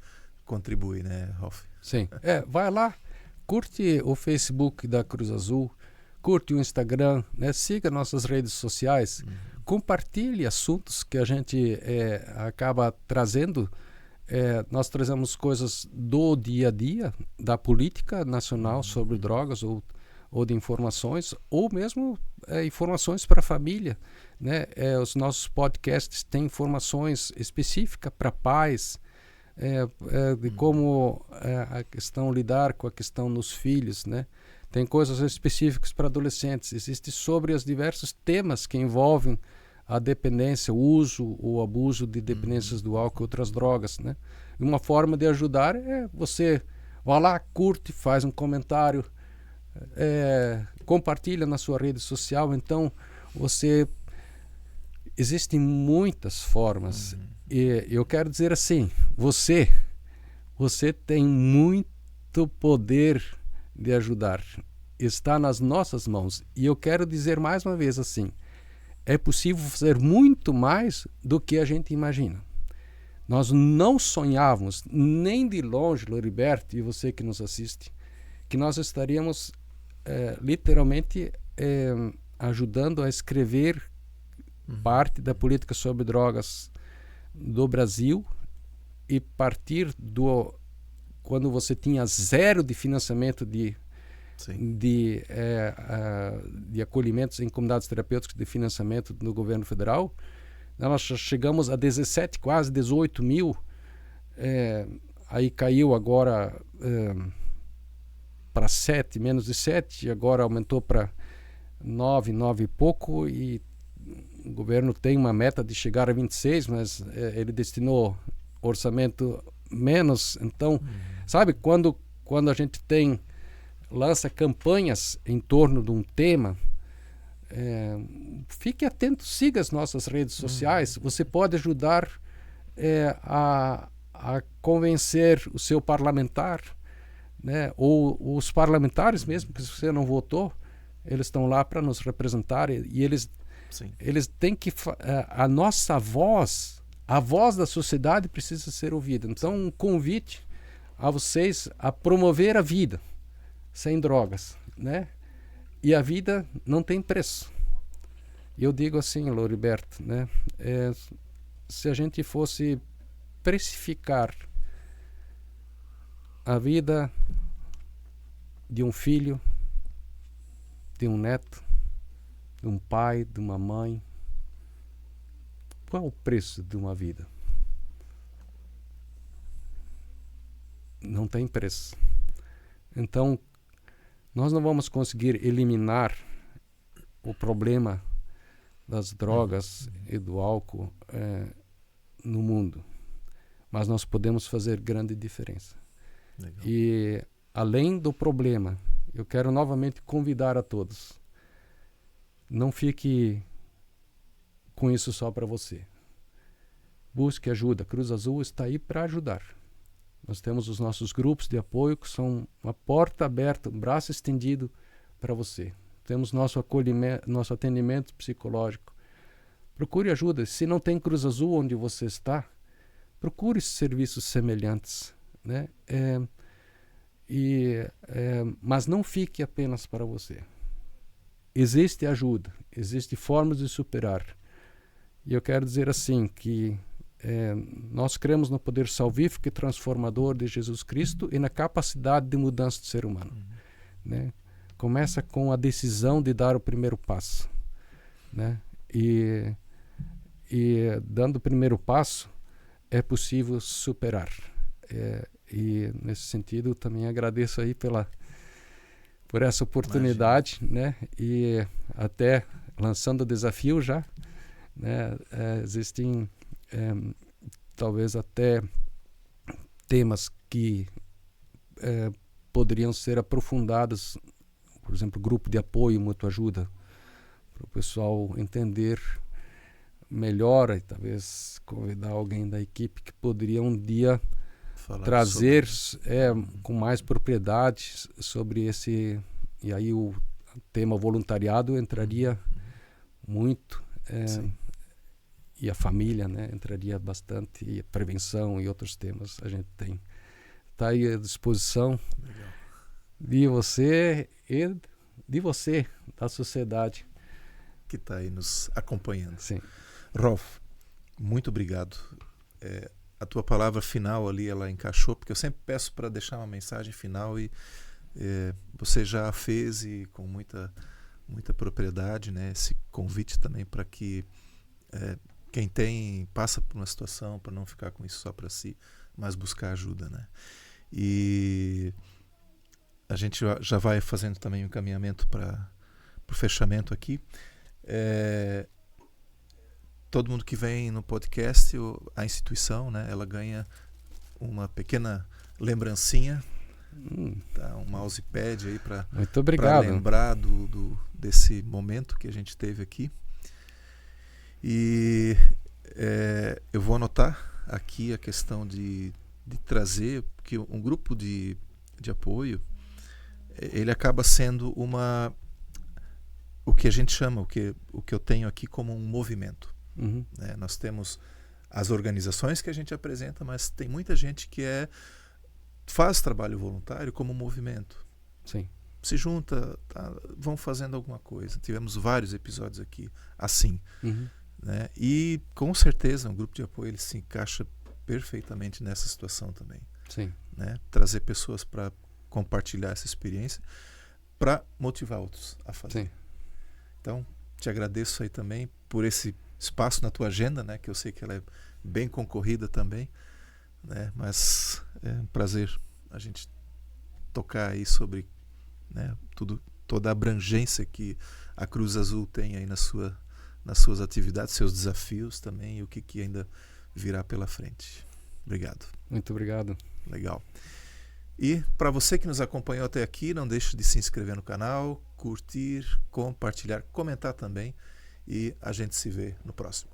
contribui, né, Ralph? Sim. Vai lá, curte o Facebook da Cruz Azul, curte o Instagram, né? Siga nossas redes sociais, compartilhe assuntos que a gente acaba trazendo. Nós trazemos coisas do dia a dia, da política nacional sobre drogas ou de informações, ou mesmo informações para a família, né? Os nossos podcasts têm informações específicas para pais, de como a questão lidar com a questão dos filhos, né? Tem coisas específicas para adolescentes. Existe sobre os diversos temas que envolvem a dependência, o uso ou abuso de dependências do álcool e outras drogas, né? Uma forma de ajudar é você vá lá, curte, faz um comentário, compartilha na sua rede social. Então, existem muitas formas. E eu quero dizer assim, você tem muito poder de ajudar. Está nas nossas mãos. E eu quero dizer mais uma vez assim, é possível fazer muito mais do que a gente imagina. Nós não sonhávamos, nem de longe, Loriberto, e você que nos assiste, que nós estaríamos literalmente ajudando a escrever parte da política sobre drogas do Brasil, e partir quando você tinha zero de financiamento de acolhimentos em comunidades terapêuticas de financiamento do governo federal, nós chegamos a 17, quase 18 mil, aí caiu agora para 7, menos de 7, agora aumentou para 9 e pouco, e o governo tem uma meta de chegar a 26, mas ele destinou orçamento menos. Então, sabe, quando a gente lança campanhas em torno de um tema, fique atento, siga as nossas redes sociais. Você pode ajudar a convencer o seu parlamentar, né? Ou os parlamentares mesmo, que você não votou, eles estão lá para nos representar, e eles têm que... a nossa voz, a voz da sociedade precisa ser ouvida. Então, um convite a vocês a promover a vida sem drogas, né? E a vida não tem preço. Eu digo assim, Loriberto, né? Se a gente fosse precificar a vida de um filho, de um neto, de um pai, de uma mãe, qual o preço de uma vida? Não tem preço. Então, nós não vamos conseguir eliminar o problema das drogas e do álcool no mundo, mas nós podemos fazer grande diferença. Legal. E além do problema, eu quero novamente convidar a todos, não fique com isso só para você. Busque ajuda. Cruz Azul está aí para ajudar. Nós temos os nossos grupos de apoio, que são uma porta aberta, um braço estendido para você. Temos nosso acolhimento, nosso atendimento psicológico. Procure ajuda. Se não tem Cruz Azul onde você está, procure serviços semelhantes, né? Mas não fique apenas para você. Existe ajuda, existe formas de superar. E eu quero dizer assim que nós cremos no poder salvífico e transformador de Jesus Cristo e na capacidade de mudança do ser humano, né? Começa com a decisão de dar o primeiro passo, né? E dando o primeiro passo é possível superar. E nesse sentido também agradeço aí por essa oportunidade, né? E até lançando o desafio já, né? Existem talvez até temas que poderiam ser aprofundados, por exemplo, grupo de apoio, mútua ajuda, para o pessoal entender melhor, e talvez convidar alguém da equipe que poderia um dia trazer com mais propriedade sobre esse, e aí o tema voluntariado entraria muito, e a família, né, entraria bastante, e a prevenção e outros temas a gente tem está aí à disposição Legal. de você e de você, da sociedade. Que está aí nos acompanhando. Sim. Rolf, muito obrigado. A tua palavra final ali, ela encaixou, porque eu sempre peço para deixar uma mensagem final e você já fez, e com muita propriedade, né, esse convite também para que quem passa por uma situação, para não ficar com isso só para si, mas buscar ajuda, né? E a gente já vai fazendo também um encaminhamento para o fechamento aqui. Todo mundo que vem no podcast, a instituição, né, ela ganha uma pequena lembrancinha, tá, um mousepad aí para lembrar desse momento que a gente teve aqui. E eu vou anotar aqui a questão de trazer, porque um grupo de apoio, ele acaba sendo o que a gente chama, o que eu tenho aqui como um movimento. Né? Nós temos as organizações que a gente apresenta, mas tem muita gente que faz trabalho voluntário como movimento. Sim. Se junta, vão fazendo alguma coisa. Tivemos vários episódios aqui assim. Né? E com certeza um grupo de apoio ele se encaixa perfeitamente nessa situação também. Sim. Né? Trazer pessoas para compartilhar essa experiência, para motivar outros a fazer. Sim. Então, te agradeço aí também por esse espaço na tua agenda, né? Que eu sei que ela é bem concorrida também, né? Mas é um prazer a gente tocar aí sobre, né, toda a abrangência que a Cruz Azul tem aí nas suas atividades, seus desafios também, e o que ainda virá pela frente. Obrigado. Muito obrigado. Legal. E para você que nos acompanhou até aqui, não deixe de se inscrever no canal, curtir, compartilhar, comentar também, e a gente se vê no próximo.